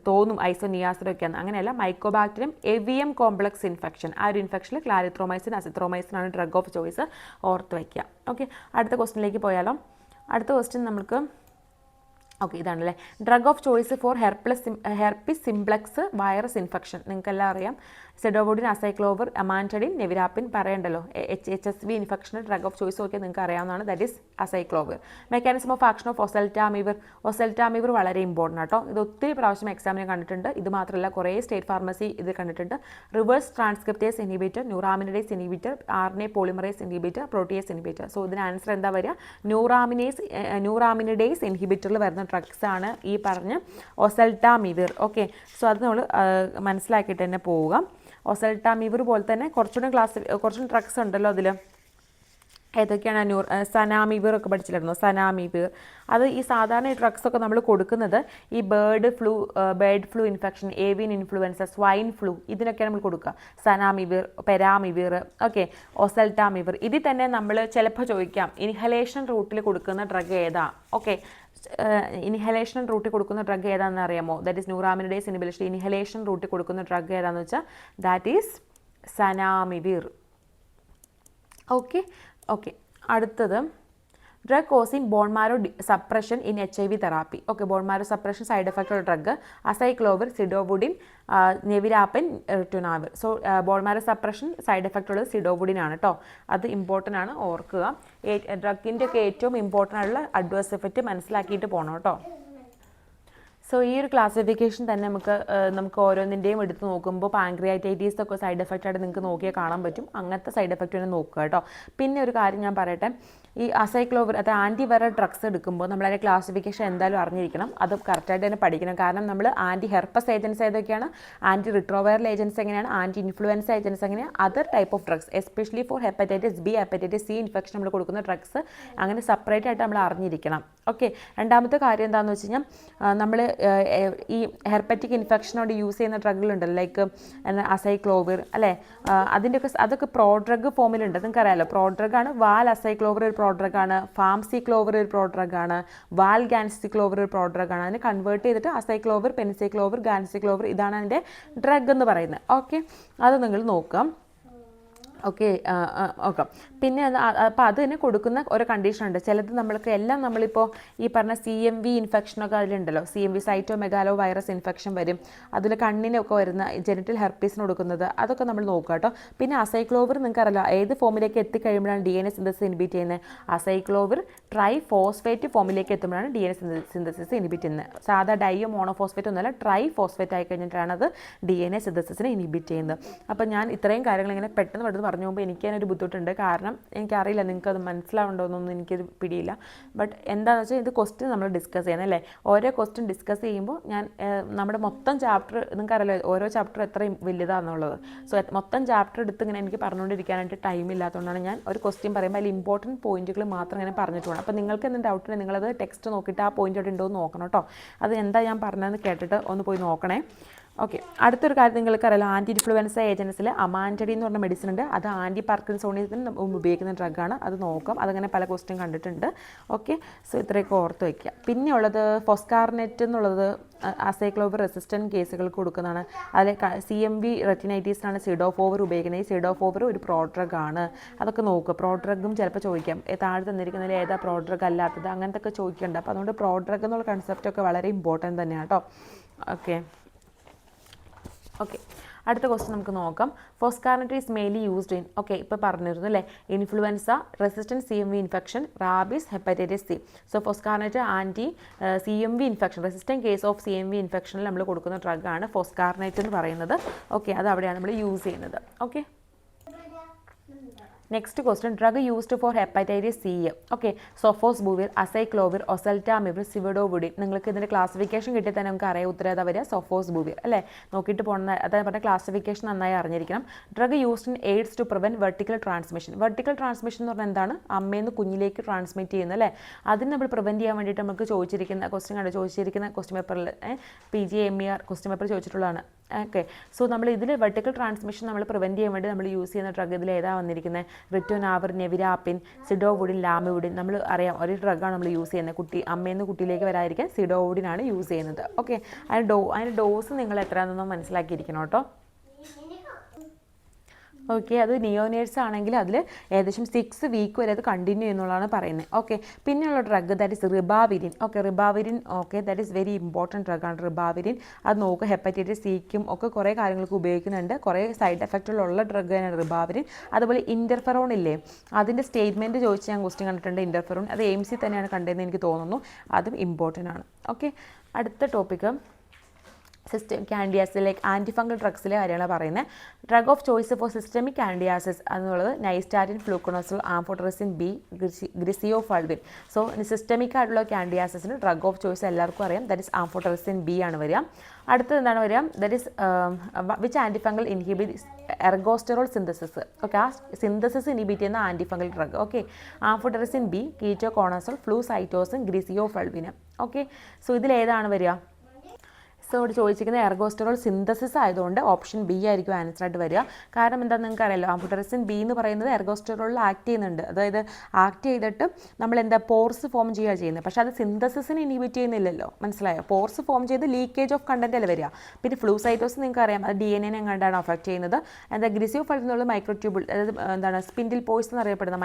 തോന്നും ഐസോനിയാസിഡൊക്കെയാണ്. അങ്ങനെയല്ല, മൈക്രോബാക്ടീരിയം എവിയം കോംപ്ലക്സ് ഇൻഫെക്ഷൻ, ആ ഒരു ഇൻഫെക്ഷനിൽ ക്ലാരിത്രോമൈസിൻ അസിത്രോമൈസിനാണ് ഡ്രഗ് ഓഫ് ചോയ്സ്. ഓർത്ത് വയ്ക്കുക. ഓക്കെ, അടുത്ത ക്വസ്റ്റ്യനിലേക്ക് പോയാലോ. അടുത്ത ക്വസ്റ്റ്യൻ നമുക്ക് ഓക്കെ ഇതാണല്ലേ, drug of choice for herpes simplex virus infection. നിങ്ങൾക്കെല്ലാം അറിയാം, സെഡോവോഡിൻ, അസൈക്ലോവർ, അമാൻറ്റഡിൻ, നെവിരാപ്പിൻ പറയണ്ടല്ലോ. HSV ഇൻഫെക്ഷന് ഡ്രഗ് ഓഫ് ചോയ്സ് ഒക്കെ നിങ്ങൾക്ക് അറിയാവുന്നതാണ്, that is acyclovir. Mechanism of action of oseltamivir വളരെ ഇമ്പോർട്ടൻ്റ് ആട്ടോ. ഇത് ഒത്തിരി പ്രാവശ്യം എക്സാമിന് കണ്ടിട്ടുണ്ട്. ഇത് മാത്രമല്ല, കുറേ സ്റ്റേറ്റ് ഫാർമസി ഇത് കണ്ടിട്ടുണ്ട്. Reverse transcriptase inhibitor, neuraminidase inhibitor, RNA polymerase inhibitor, protease inhibitor. So ഇതിന് ആൻസർ എന്താ വരിക? ന്യൂറാമിനഡേസ് ഇൻഹിബിറ്ററിൽ വരുന്ന ഡ്രഗ്സ് ആണ് ഈ പറഞ്ഞ ഒസെൽറ്റാമീവർ. ഓക്കെ, സോ അത് നമ്മൾ മനസ്സിലാക്കിയിട്ട് തന്നെ പോവുക. ഒസെൽറ്റാമീവർ പോലെ തന്നെ കുറച്ചും ഡ്രഗ്സ് ഉണ്ടല്ലോ അതിൽ. ഏതൊക്കെയാണ്? സനാമീവർ ഒക്കെ പഠിച്ചിട്ടുണ്ടായിരുന്നു. സനാമീവർ അത് ഈ സാധാരണ ഡ്രഗ്സ് ഒക്കെ നമ്മൾ കൊടുക്കുന്നത് ഈ bird flu infection, avian influenza, swine flu, ഇതിനൊക്കെയാണ് നമ്മൾ കൊടുക്കുക. Zanamivir, peramivir, okay, oseltamivir. ഇതിൽ തന്നെ നമ്മൾ ചിലപ്പോൾ ചോദിക്കാം ഇൻഹലേഷൻ റൂട്ടിൽ കൊടുക്കുന്ന ഡ്രഗ് ഏതാ? ഓക്കെ, ഇൻഹലേഷൻ റൂട്ടിൽ കൊടുക്കുന്ന ഡ്രഗ് ഏതാണെന്ന് അറിയാമോ? That is neuraminidase inhibition. Inhalation റൂട്ടിൽ കൊടുക്കുന്ന ഡ്രഗ് ഏതാണെന്ന് വെച്ചാൽ ദാറ്റ് ഈസ് സനാമിവിർ. ഓക്കെ, അടുത്തത് drug causing bone marrow suppression in HIV therapy. Okay, bone marrow suppression side എഫക്റ്റുള്ള drug acyclovir, zidovudine, nevirapine, ritonavir. So bone marrow suppression side effect ഉള്ളത് zidovudine ആണ് കേട്ടോ. അത് ഇമ്പോർട്ടൻ്റ് ആണ്, ഓർക്കുക. ഡ്രഗിൻ്റെ ഒക്കെ ഏറ്റവും ഇമ്പോർട്ടൻ്റ് ആയിട്ടുള്ള അഡ്വേഴ്സ് എഫക്റ്റ് മനസ്സിലാക്കിയിട്ട് പോകണം കേട്ടോ. സോ ഈ ഒരു ക്ലാസിഫിക്കേഷൻ തന്നെ നമുക്ക് ഓരോന്നിൻ്റെയും എടുത്ത് നോക്കുമ്പോൾ പാൻക്രിയാറ്റൈറ്റീസ് ഒക്കെ സൈഡ് എഫക്റ്റ് ആയിട്ട് നിങ്ങൾക്ക് നോക്കിയാൽ കാണാൻ പറ്റും. അങ്ങനത്തെ സൈഡ് എഫക്റ്റ് തന്നെ നോക്കുക കേട്ടോ. പിന്നെ ഒരു കാര്യം ഞാൻ പറയട്ടെ, ഈ അസൈക്ലോവർ അത് ആൻറ്റിവൈറൽ ഡ്രഗ്സ് എടുക്കുമ്പോൾ നമ്മളതിൻ്റെ ക്ലാസിഫിക്കേഷൻ എന്തായാലും അറിഞ്ഞിരിക്കണം. അത് കറക്റ്റായിട്ട് തന്നെ പഠിക്കണം. കാരണം നമ്മൾ ആൻറ്റി ഹെർപ്പസ് ഏജൻസ് ഏതൊക്കെയാണ്, ആൻറ്റി റിട്രോവൈറൽ ഏജൻസ് എങ്ങനെയാണ്, ആൻറ്റി ഇൻഫ്ലുവൻസ ഏജൻസ് എങ്ങനെയാണ്, other type of drugs especially for hepatitis B, hepatitis C infection നമ്മൾ കൊടുക്കുന്ന ഡ്രഗ്സ് അങ്ങനെ സെപ്പറേറ്റ് ആയിട്ട് നമ്മൾ അറിഞ്ഞിരിക്കണം. ഓക്കെ, രണ്ടാമത്തെ കാര്യം എന്താണെന്ന് വെച്ച് കഴിഞ്ഞാൽ നമ്മൾ ഈ ഹെർപ്പറ്റിക് ഇൻഫെക്ഷനോട് യൂസ് ചെയ്യുന്ന ഡ്രഗുകളുണ്ടല്ലോ, ലൈക്ക് അസൈക്ലോവർ അല്ലേ, അതൊക്കെ പ്രോഡ്രഗ് ഫോമിലുണ്ട്. നിങ്ങൾക്ക് അറിയാമല്ലോ, പ്രോഡ്രഗാണ്. വാൽ അസൈക്ലോവർ ഒരു പ്രോഡ്രഗാണ്, ഫാംസിക്ലോവർ ഒരു പ്രോഡ്രഗാണ്, വാൽ ഗാൻസിക്ലോവർ ഒരു പ്രോഡ്രഗാണ്. അതിനെ കൺവേർട്ട് ചെയ്തിട്ട് അസൈക്ലോവർ, പെനിസൈക്ലോവർ, ഗാൻസിക്ലോവർ ഇതാണ് അതിൻ്റെ ഡ്രഗ് എന്ന് പറയുന്നത്. ഓക്കെ, അത് നിങ്ങൾ നോക്കാം. ഓക്കെ, പിന്നെ അപ്പോൾ അത് തന്നെ കൊടുക്കുന്ന ഓരോ കണ്ടീഷനുണ്ട്. ചിലത് നമ്മൾക്ക് എല്ലാം നമ്മളിപ്പോൾ ഈ പറഞ്ഞ CMV ഇൻഫെക്ഷനൊക്കെ അതിലുണ്ടല്ലോ, CMV cytomegalo virus infection വരും. അതിൽ കണ്ണിനൊക്കെ വരുന്ന ജെനിറ്റൽ ഹെർപ്പീസിന് കൊടുക്കുന്നത് അതൊക്കെ നമ്മൾ നോക്കുക കേട്ടോ. പിന്നെ അസൈക്ലോവർ നിങ്ങൾക്കറിയാലോ ഏത് ഫോമിലേക്ക് എത്തിക്കഴിയുമ്പോഴാണ് DNA സിന്തസിസ് ഇൻഹിബിറ്റ് ചെയ്യുന്നത്. അസൈക്ലോവർ ട്രൈഫോസ്ഫേറ്റ് ഫോമിലേക്ക് എത്തുമ്പോഴാണ് DNA സിന്തസിസ് ഇൻഹിബിറ്റ് ചെയ്യുന്നത്. സാധാ ഡൈയോ മോണോഫോസ്ഫേറ്റ് ഒന്നുമല്ല, ട്രൈഫോസ്ഫേറ്റ് ആയി കഴിഞ്ഞിട്ടാണ് അത് DNA സിന്തസിസിനെ ഇൻഹിബിറ്റ് ചെയ്യുന്നത്. അപ്പോൾ ഞാൻ ഇത്രയും കാര്യങ്ങൾ ഇങ്ങനെ പെട്ടെന്ന് പറഞ്ഞു പോകുമ്പോൾ എനിക്ക് അതിനൊരു ബുദ്ധിമുട്ടുണ്ട്. കാരണം എനിക്കറിയില്ല നിങ്ങൾക്കത് മനസ്സിലാവുണ്ടോ എന്നൊന്നും എനിക്കത് പിടിയില്ല. ബട്ട് എന്താണെന്ന് വെച്ചാൽ ഇത് ക്വസ്റ്റ്യൻ നമ്മൾ ഡിസ്കസ് ചെയ്യണം അല്ലേ. ഓരോ ക്വസ്റ്റ്യൻ ഡിസ്കസ് ചെയ്യുമ്പോൾ ഞാൻ നമ്മുടെ മൊത്തം ചാപ്റ്റർ നിങ്ങൾക്കറിയാലോ ഓരോ ചാപ്റ്റർ എത്ര വലുതാണെന്നുള്ളത്. സോ മൊത്തം ചാപ്റ്റർ എടുത്ത് ഇങ്ങനെ എനിക്ക് പറഞ്ഞുകൊണ്ടിരിക്കാനായിട്ട് ടൈം ഇല്ലാത്തതുകൊണ്ടാണ് ഞാൻ ഒരു ക്വസ്റ്റ്യൻ പറയുമ്പോൾ അതിൽ ഇമ്പോർട്ടൻറ്റ് പോയിന്റുകൾ മാത്രം ഇങ്ങനെ പറഞ്ഞിട്ട് പോകണം. അപ്പോൾ നിങ്ങൾക്ക് എന്തെങ്കിലും ഡൗട്ട് ഉണ്ടെങ്കിൽ നിങ്ങളത് ടെക്സ്റ്റ് നോക്കിയിട്ട് ആ പോയിന്റ് അവിടെ ഉണ്ടോ എന്ന് നോക്കണം കേട്ടോ. അത് എന്താ ഞാൻ പറഞ്ഞതെന്ന് കേട്ടിട്ട് ഒന്ന് പോയി നോക്കണേ. ഓക്കെ, അടുത്തൊരു കാര്യം നിങ്ങൾക്കറിയാലോ, ആൻറ്റി ഇൻഫ്ലുവൻസ ഏജൻസിൽ അമാൻറ്റഡിൻ എന്ന് പറഞ്ഞ മെഡിസിൻ ഉണ്ട്. അത് ആൻറ്റി പാർക്കിൻസോണിസത്തിന് ഉപയോഗിക്കുന്ന ഡ്രഗാണ്. അത് നോക്കാം, അതങ്ങനെ പല ക്വസ്റ്റ്യൻ കണ്ടിട്ടുണ്ട്. ഓക്കെ, സോ ഇത്രയൊക്കെ ഓർത്ത് വയ്ക്കുക. പിന്നെ ഉള്ളത് ഫോസ്കാർനെറ്റ് എന്നുള്ളത് അസൈക്ലോവർ റെസിസ്റ്റൻറ്റ് കേസുകൾക്ക് കൊടുക്കുന്നതാണ്. അതിൽ CMV റെറ്റിനൈറ്റീസിനാണ് സിഡോഫോവർ ഉപയോഗിക്കുന്നത്. ഈ സിഡോഫോവർ ഒരു പ്രോഡ്രഗാണ്. അതൊക്കെ നോക്കുക. പ്രോഡ്രഗും ചിലപ്പോൾ ചോദിക്കാം, താഴെ തന്നിരിക്കുന്നതിൽ ഏതാ പ്രോഡ്രഗ് അല്ലാത്തത്, അങ്ങനത്തെ ഒക്കെ ചോദിക്കുന്നുണ്ട്. അപ്പോൾ അതുകൊണ്ട് പ്രോഡ്രഗ് എന്നുള്ള കൺസെപ്റ്റൊക്കെ വളരെ ഇമ്പോർട്ടൻറ്റ് തന്നെയാണ് കേട്ടോ. ഓക്കെ, അടുത്ത ക്വസ്റ്റ്യൻ നമുക്ക് നോക്കാം. Foscarnet is mainly used in, okay ഇപ്പോൾ പറഞ്ഞിരുന്നു അല്ലേ, influenza, resistant CMV infection, rabies, hepatitis C. So foscarnet anti CMV infection, resistant case of CMV ഇൻഫെക്ഷനിൽ നമ്മൾ കൊടുക്കുന്ന ഡ്രഗാണ് ഫോസ്കാർനെറ്റ് എന്ന് പറയുന്നത്. ഓക്കെ, അത് അവിടെയാണ് നമ്മൾ യൂസ് ചെയ്യുന്നത്. Okay, next question drug used for hepatitis C. Okay, sofosbuvir, acyclovir, oseltamivir, zidovudine. നിങ്ങൾക്ക് ഇതിൻ്റെ ക്ലാസിഫിക്കേഷൻ കിട്ടി തന്നെ നമുക്ക് അറിയാം ഉത്തരം ഏതാ വരിക, സൊഫോസ്ബുവിർ അല്ലേ. നോക്കിയിട്ട് പോകുന്ന അതായത് പറഞ്ഞ ക്ലാസിഫിക്കേഷൻ നന്നായി അറിഞ്ഞിരിക്കണം. Drug used in AIDS to prevent vertical transmission. Vertical transmission എന്ന് പറഞ്ഞാൽ എന്താണ്, അമ്മയിൽ കുഞ്ഞിലേക്ക് ട്രാൻസ്മിറ്റ് ചെയ്യുന്നത് അല്ലേ. അതിന് നമ്മൾ പ്രിവെൻറ്റ് ചെയ്യാൻ വേണ്ടിയിട്ട് നമുക്ക് ചോദിച്ചിരിക്കുന്ന ക്വസ്റ്റ്യൻ കണ്ട് ചോദിച്ചിരിക്കുന്ന ക്വസ്റ്റ്യൻ പേപ്പറിൽ PGMER ക്വസ്റ്റ്യൻ പേപ്പർ ചോദിച്ചിട്ടുള്ളതാണ്. ഓക്കെ, സോ നമ്മൾ ഇതിൽ വെർട്ടിക്കൽ ട്രാൻസ്മിഷൻ നമ്മൾ പ്രിവെൻറ്റ് ചെയ്യാൻ വേണ്ടി നമ്മൾ യൂസ് ചെയ്യുന്ന ഡ്രഗ് ഇതിൽ ഏതാ വന്നിരിക്കുന്നത്, റിറ്റോനാവർ, നെവിരാപ്പിൻ, സിഡോവുഡിൻ, ലാമിവുഡിൻ. നമ്മൾ അറിയാം ഒരു ഡ്രഗാണ് നമ്മൾ യൂസ് ചെയ്യുന്നത്, അമ്മയിൽ നിന്ന് കുട്ടിയിലേക്ക് വരാതിരിക്കാൻ സിഡോവുഡിനാണ് യൂസ് ചെയ്യുന്നത്. ഓക്കെ, അതിൻ്റെ ഡോസ് നിങ്ങൾ എത്രയാണെന്ന് മനസ്സിലാക്കിയിരിക്കണം കേട്ടോ. ഓക്കെ, അത് നിയോനേഴ്സ് ആണെങ്കിൽ അതിൽ ഏകദേശം 6 വീക്ക് വരെ അത് കണ്ടിന്യൂ ചെയ്യുന്നുള്ളതാണ് പറയുന്നത്. ഓക്കെ, പിന്നെയുള്ള drug that is ribavirin. Okay, ribavirin that is very important ഡ്രഗാണ് റിബാവിരിൻ. അത് നോക്കുക, ഹെപ്പറ്റൈറ്റിസ് സിക്കും ഒക്കെ കുറേ കാര്യങ്ങൾക്ക് ഉപയോഗിക്കുന്നുണ്ട്, കുറേ സൈഡ് എഫക്റ്റുള്ള ഡ്രഗ് തന്നെയാണ് റിബാവിരിൻ. അതുപോലെ ഇൻ്റർഫെറോൺ ഇല്ലേ, അതിൻ്റെ സ്റ്റേറ്റ്മെൻറ്റ് ചോദിച്ച് ഞാൻ ക്വസ്റ്റ്യൻ കണ്ടിട്ടുണ്ട്. ഇൻ്റർഫെറോൺ അത് AIMS തന്നെയാണ് കണ്ടതെന്ന് എനിക്ക് തോന്നുന്നു, അതും ഇമ്പോർട്ടൻ്റ് ആണ്. ഓക്കെ, അടുത്ത ടോപ്പിക്ക് കാൻഡിയാസിസ് ലൈക്ക് ആൻറ്റിഫംഗൽ ഡ്രഗ്സിലെ കാര്യങ്ങളാണ് പറയുന്നത്. Drug of choice for systemic candidiasis എന്നുള്ളത് nystatin, fluconazole, amphotericin B, griseofulvin. So systemic ആയിട്ടുള്ള കാൻഡിയാസിന് ഡ്രഗ് ഓഫ് ചോയ്സ് എല്ലാവർക്കും അറിയാം, ദാറ്റ് ഇസ് ആംഫോട്രസിൻ ബി ആണ് വരിക. അടുത്തത് എന്താണ് വരിക, that is which antifungal inhibit ergosterol synthesis. Okay, ആ സിന്തസിസ് ഇൻഹിബിറ്റ് ചെയ്യുന്ന antifungal drug. Okay, amphotericin B, ketoconazole, flucytosine, griseofulvin. Okay, so ഇതിലേതാണ് വരിക, സോ ഇവിടെ ചോദിച്ചിരിക്കുന്നത് എർഗോസ്റ്ററോൾ സിന്തസിസ് ആയതുകൊണ്ട് ഓപ്ഷൻ ബി ആയിരിക്കും ആൻസർ ആയിട്ട് വരിക. കാരണം എന്താണെന്ന് നിങ്ങൾക്ക് അറിയാലോ, ആംഫോട്രസിൻ ബി എന്ന് പറയുന്നത് എർഗോസ്റ്ററോളിൽ ആക്ട് ചെയ്യുന്നുണ്ട്. അതായത് ആക്ട് ചെയ്തിട്ട് നമ്മൾ പോർസ് ഫോം ചെയ്യുക ചെയ്യുന്നത്, പക്ഷേ അത് സിന്തസിസിനെ ഇൻഹിബിറ്റ് ചെയ്യുന്നില്ലല്ലോ, മനസ്സിലായോ. പോർസ് ഫോം ചെയ്ത് ലീക്കേജ് ഓഫ് കണ്ടന്റ് അല്ലേ വരിക. പിന്നെ ഫ്ലൂസൈറ്റോസ് നിങ്ങൾക്ക് അറിയാം, അത് DNA എങ്ങാണ്ടാണ് അഫക്ട് ചെയ്യുന്നത്. ഗ്രിസിയോഫൾവിൻ എന്നുള്ള മൈക്രോട്യൂബിൾ, അതായത് എന്താണ് സ്പിൻഡിൽ പോയ്സ് എന്ന് അറിയപ്പെടുന്ന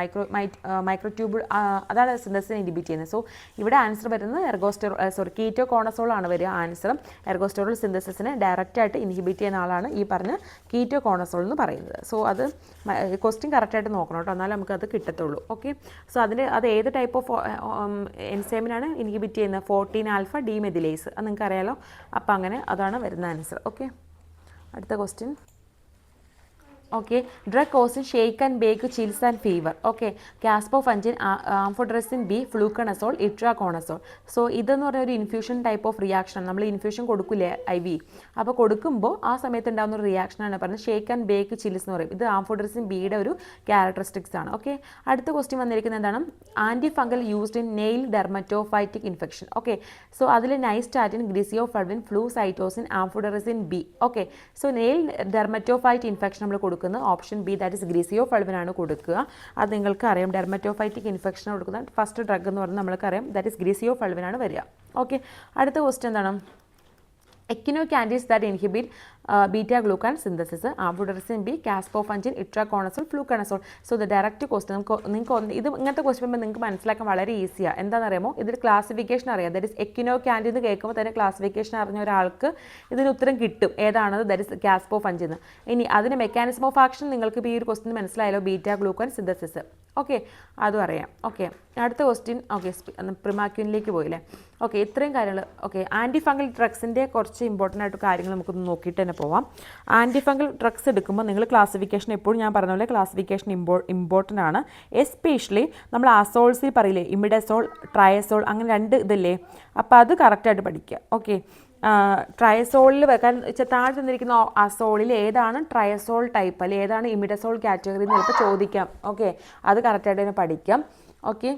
മൈക്രോട്യൂബിൾ, അതാണ് സിന്തസിനെ ഇൻഹിബിറ്റ് ചെയ്യുന്നത്. സോ ഇവിടെ ആൻസർ വരുന്നത് കീറ്റോകോണസോൾ ആണ് വരിക ആൻസർ. എർഗോസ്റ്ററോൾ സിന്തസിസിനെ ഡയറക്റ്റായിട്ട് ഇൻഹിബിറ്റ് ചെയ്യുന്ന ആളാണ് ഈ പറഞ്ഞ കീറ്റോകോണസോൾ എന്ന് പറയുന്നത്. സോ അത് ക്വസ്റ്റ്യൻ കറക്റ്റായിട്ട് നോക്കണം കേട്ടോ, എന്നാലും നമുക്കത് കിട്ടത്തുള്ളൂ. ഓക്കെ, സോ അത് ഏത് ടൈപ്പ് ഓഫ് എൻസൈമിനാണ് ഇൻഹിബിറ്റ് ചെയ്യുന്നത്, 14 ആൽഫ ഡീമെഥിലേസ്, അത് നിങ്ങൾക്ക് അറിയാലോ. അപ്പോൾ അങ്ങനെ അതാണ് വരുന്ന ആൻസർ. ഓക്കെ, അടുത്ത question. Okay, drug causing shake and bake, chills and fever. Okay, caspofungin, amphotericin B, fluconazole, itraconazole. So ഇതെന്ന് പറഞ്ഞ ഒരു ഇൻഫ്യൂഷൻ ടൈപ്പ് ഓഫ് റിയാക്ഷൻ, നമ്മൾ ഇൻഫ്യൂഷൻ കൊടുക്കില്ലേ IV, അപ്പോൾ കൊടുക്കുമ്പോൾ ആ സമയത്ത് ഉണ്ടാകുന്ന ഒരു റിയാക്ഷനാണ് പറയുന്നത് ഷേക്ക് ആൻഡ് ബേക്ക് ചിൽസ് എന്ന് പറയും. ഇത് ആംഫോട്രസിൻ ബിയുടെ ഒരു ക്യാരക്ടറിസ്റ്റിക്സ് ആണ്. ഓക്കെ, അടുത്ത ക്വസ്റ്റ്യൻ വന്നിരിക്കുന്നത് എന്താണ്, anti fungal used in nail dermatophytic infection. Okay, so അതിൽ nystatin, griseofulvin, flucytosine, amphotericin B. Okay, so nail dermatophyte infection നമ്മൾ കൊടുക്കുന്നത് option B, that is griseofulvin ആണ് കൊടുക്കുക. അത് നിങ്ങൾക്ക് അറിയാം, ഡെർമറ്റോഫൈറ്റിക് ഇൻഫെക്ഷൻ കൊടുക്കുന്ന ഫസ്റ്റ് ഡ്രഗ് എന്ന് പറഞ്ഞാൽ നമ്മൾക്കറിയാം, ദാറ്റ് ഇസ് ഗ്രിസിയോഫൾവിൻ ആണ് വരിക. ഓക്കെ, അടുത്ത ക്വസ്റ്റ്യൻ എന്താണ്, echinocandins that inhibit beta glucan synthesis, amphotericin B, caspofungin, itraconazole, fluconazole. So ഇത് ഡയറക്റ്റ് ക്വസ്റ്റ്യൻ, നിങ്ങൾക്ക് ഇത് ഇങ്ങനത്തെ ക്വസ്റ്റ്യൻ വരുമ്പോൾ നിങ്ങൾക്ക് മനസ്സിലാക്കാൻ വളരെ ഈസിയാണ്. എന്താണെന്ന് അറിയാമോ, ഇതിൽ ക്ലാസിഫിക്കേഷൻ അറിയാം, ദാറ്റ് ഇസ് എക്കിനോകാൻഡി എന്ന് കേൾക്കുമ്പോൾ തന്നെ ക്ലാസിഫിക്കേഷൻ അറിഞ്ഞ ഒരാൾക്ക് ഇതിന് ഉത്തരം കിട്ടും ഏതാണത്, ദാറ്റ് ഇസ് കാസ്പോഫഞ്ചിൻ. ഇനി അതിൻ്റെ മെക്കാനിസം ഓഫ് ആക്ഷൻ നിങ്ങൾക്ക് ഇപ്പോൾ ഈ ഒരു ക്വസ്റ്റ്യൻ മനസ്സിലായല്ലോ, ബീറ്റാ ഗ്ലൂക്കാൻ സിന്തസിസ്. ഓക്കെ, അതും അറിയാം. ഓക്കെ, അടുത്ത ക്വസ്റ്റ്യൻ. ഓക്കെ, പ്രിമാക്യൂനിലേക്ക് പോയില്ലേ. ഓക്കെ, ഇത്രയും കാര്യങ്ങൾ. ഓക്കെ, ആൻറ്റി ഫംഗൽ ഡ്രഗ്സിൻ്റെ കുറച്ച് ഇമ്പോർട്ടൻ്റ് ആയിട്ട് കാര്യങ്ങൾ നമുക്കൊന്ന് നോക്കിയിട്ട് തന്നെ പോവാം. ആൻറ്റി ഫംഗൽ ഡ്രഗ്സ് എടുക്കുമ്പോൾ നിങ്ങൾ ക്ലാസിഫിക്കേഷൻ എപ്പോഴും ഞാൻ പറഞ്ഞ പോലെ ക്ലാസിഫിക്കേഷൻ ഇമ്പോർട്ടൻ്റ് ആണ്. എസ്പെഷ്യലി നമ്മൾ അസോൾസിൽ പറയില്ലേ, ഇമിഡസോൾ, ട്രയസോൾ, അങ്ങനെ 2 ഇതില്ലേ, അപ്പോൾ അത് കറക്റ്റായിട്ട് പഠിക്കുക. ഓക്കെ, ട്രയസോളിൽ വെക്കാൻ താഴെ തന്നിരിക്കുന്ന അസോളിൽ ഏതാണ് ട്രയസോൾ ടൈപ്പ്, അല്ലെങ്കിൽ ഏതാണ് ഇമിഡസോൾ കാറ്റഗറി എന്ന് ചിലപ്പോൾ ചോദിക്കാം. ഓക്കെ, അത് കറക്റ്റായിട്ട് തന്നെ പഠിക്കാം. ഓക്കെ,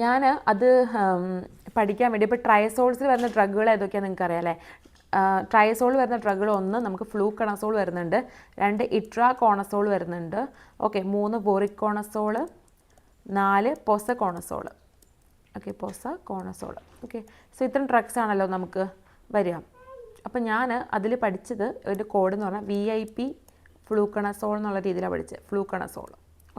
ഞാൻ അത് പഠിക്കാൻ വേണ്ടി ഇപ്പോൾ ട്രയസോൾസിൽ വരുന്ന ഡ്രഗുകൾ ഏതൊക്കെയാണ് നിങ്ങൾക്ക് അറിയാം അല്ലേ. ട്രയസോൾ വരുന്ന ഡ്രഗുകൾ 1 നമുക്ക് ഫ്ലൂക്കണസോൾ വരുന്നുണ്ട്, 2 ഇട്രാകോണസോൾ വരുന്നുണ്ട്, ഓക്കെ 3 വോറിക്കോണസോൾ, 4 പൊസകോണസോൾ. ഓക്കെ, പൊസകോണസോൾ. ഓക്കെ, സോ ഇത്രയും ഡ്രഗ്സ് ആണല്ലോ നമുക്ക് വരിക. അപ്പോൾ ഞാൻ അതിൽ പഠിച്ചത് ഒരു കോഡ് എന്ന് പറഞ്ഞാൽ VIP ഫ്ലൂക്കണസോൾ എന്നുള്ള രീതിയിലാണ് പഠിച്ചത്, ഫ്ലൂക്കണസോൾ.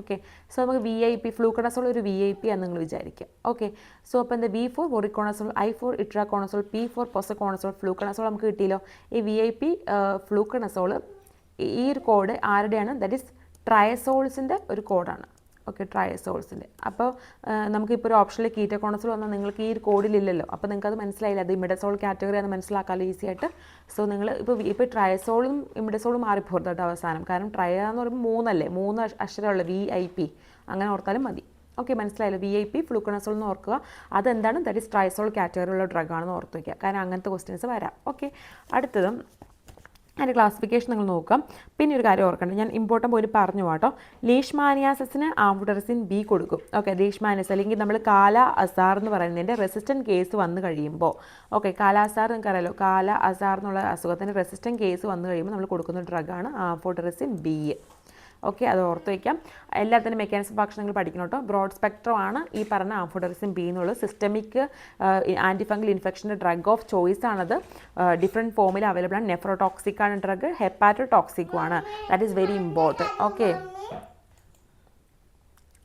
ഓക്കെ, സോ നമുക്ക് VIP ഫ്ലൂക്കണസോൾ ഒരു VIP ആണെന്ന് നിങ്ങൾ വിചാരിക്കുക. ഓക്കെ, സോ അപ്പോൾ എന്താ V for voriconazole, I for itraconazole, P for posaconazole, fluconazole നമുക്ക് കിട്ടിയല്ലോ. ഈ VIP ഫ്ലൂക്കണസോൾ ഈ ഒരു കോഡ് ആരുടെയാണ്, ദാറ്റ് ഇസ് ട്രയസോൾസിൻ്റെ ഒരു കോഡാണ്. ഓക്കെ, ട്രയസോൾസിൻ്റെ. അപ്പോൾ നമുക്കിപ്പോൾ ഒരു ഓപ്ഷനിൽ കീറ്റോകോണസോൾ വന്നാൽ നിങ്ങൾക്ക് ഈ ഒരു കോഡിലില്ലല്ലോ, അപ്പോൾ നിങ്ങൾക്കത് മനസ്സിലായില്ല, അത് ഇമിഡസോൾ കാറ്റഗറി ആണ് മനസ്സിലാക്കാമല്ലോ ഈസി ആയിട്ട്. സോ നിങ്ങൾ ഇപ്പോൾ ട്രയസോളും ഇമിഡസോളും മാറിപ്പോകരുത് കേട്ടോ അവസാനം. കാരണം ട്രയ എന്ന് പറയുമ്പോൾ 3 അക്ഷരമുള്ള VIP അങ്ങനെ ഓർത്താലും മതി. ഓക്കെ, മനസ്സിലായല്ലോ. VIP ഫ്ലൂക്കണസോൾ എന്ന് ഓർക്കുക. അതെന്താണ്? ദാറ്റ് ഈസ് ട്രൈസോൾ കാറ്റഗറിയുള്ള ഡ്രഗാണെന്ന് ഓർത്ത് വയ്ക്കുക. കാരണം അങ്ങനത്തെ ക്വസ്റ്റ്യൻസ് വരാം. ഓക്കെ, അടുത്തതും അതിൻ്റെ ക്ലാസിഫിക്കേഷൻ നിങ്ങൾ നോക്കാം. പിന്നെ ഒരു കാര്യം ഓർക്കേണ്ടത്, ഞാൻ ഇമ്പോർട്ടൻ്റ് പോയിട്ട് പറഞ്ഞു കേട്ടോ. ലീഷ്മാനിയാസിന് ആംഫോടെറിസിൻ B കൊടുക്കും. ഓക്കെ, ലീഷ്മാനിയസ് അല്ലെങ്കിൽ നമ്മൾ കാല അസാർ എന്ന് പറയുന്നതിൻ്റെ റെസിസ്റ്റൻറ്റ് കേസ് വന്നു കഴിയുമ്പോൾ, ഓക്കെ, കാല അസാർ നിങ്ങൾക്ക് അറിയാലോ, കാല അസാർ എന്നുള്ള അസുഖത്തിൻ്റെ റെസിസ്റ്റൻറ്റ് കേസ് വന്നു കഴിയുമ്പോൾ നമ്മൾ കൊടുക്കുന്ന ഡ്രഗാണ് ആംഫോടെറിസിൻ B. ഓക്കെ, അത് ഓർത്ത് വയ്ക്കാം. എല്ലാത്തിനും മെക്കാനിസം ഓഫ് ആക്ഷൻ നിങ്ങൾ പഠിക്കണം കേട്ടോ. ബ്രോഡ് സ്പെക്ട്രം ആണ് ഈ പറഞ്ഞ ആംഫോടെറിസിൻ B എന്നുള്ളത്. സിസ്റ്റമിക് ആൻറ്റിഫംഗൽ ഇൻഫെക്ഷൻ്റെ ഡ്രഗ് ഓഫ് ചോയ്സ് ആണത്. ഡിഫറെൻറ്റ് ഫോമിൽ അവൈലബിൾ ആണ്. നെഫ്രോടോക്സിക് ആണ് ഡ്രഗ്, ഹെപ്പാറ്റോടോക്സിക്കും ആണ്. That is very important.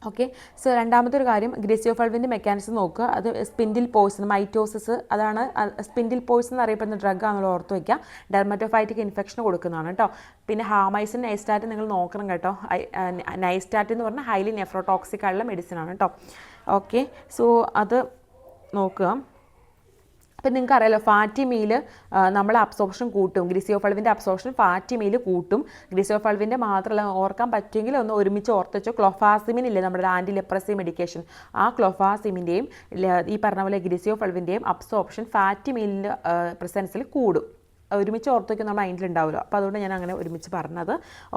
Okay, so രണ്ടാമത്തെ ഒരു കാര്യം, ഗ്രിസിയോഫൾവിൻ്റെ മെക്കാനിസം നോക്കുക. അത് സ്പിൻഡിൽ പോയ്സൺ, മൈറ്റോസിസ്, അതാണ് സ്പിൻഡിൽ പോയ്സൺ എന്നറിയപ്പെടുന്ന ഡ്രഗ് ആണെന്നുള്ള ഓർത്ത് വയ്ക്കുക. ഡെർമറ്റോഫൈറ്റിക് ഇൻഫെക്ഷൻ കൊടുക്കുന്നതാണ് കേട്ടോ. പിന്നെ ഹാമൈസിൻ, നൈസ്റ്റാറ്റ് നിങ്ങൾ നോക്കണം കേട്ടോ. നൈസ്റ്റാറ്റ് എന്ന് പറഞ്ഞാൽ ഹൈലി നെഫ്രോടോക്സിക് ആയിട്ടുള്ള മെഡിസിൻ ആണ് കേട്ടോ. ഓക്കെ, സോ അത് നോക്കുക. അപ്പം നിങ്ങൾക്ക് അറിയാലോ, ഫാറ്റി മീൽ നമ്മൾ അബ്സോർപ്ഷൻ കൂട്ടും. ഗ്രിസിയോഫൾവിൻ്റെ അബ്സോർപ്ഷൻ ഫാറ്റി മീൽ കൂട്ടും. ഗ്രിസിയോഫൾവിൻ്റെ മാത്രമല്ല, ഓർക്കാൻ പറ്റുമെങ്കിൽ ഒന്ന് ഒരുമിച്ച് ഓർത്തുവെച്ചോ. ക്ലോഫാസിമിൻ ഇല്ലേ, നമ്മുടെ ആൻറ്റി ലെപ്രസി മെഡിക്കേഷൻ, ആ ക്ലോഫാസിമിൻ്റെയും ഈ പറഞ്ഞ പോലെ ഗ്രിസിയോഫൾവിൻ്റെയും അബ്സോർപ്ഷൻ ഫാറ്റി മീലിൻ്റെ പ്രസൻസിൽ കൂടും. ഒരുമിച്ച് ഓർത്ത് വയ്ക്കുന്ന മൈൻഡിൽ ഉണ്ടാവുമല്ലോ. അപ്പോൾ അതുകൊണ്ട് ഞാൻ അങ്ങനെ ഒരുമിച്ച് പറഞ്ഞത്.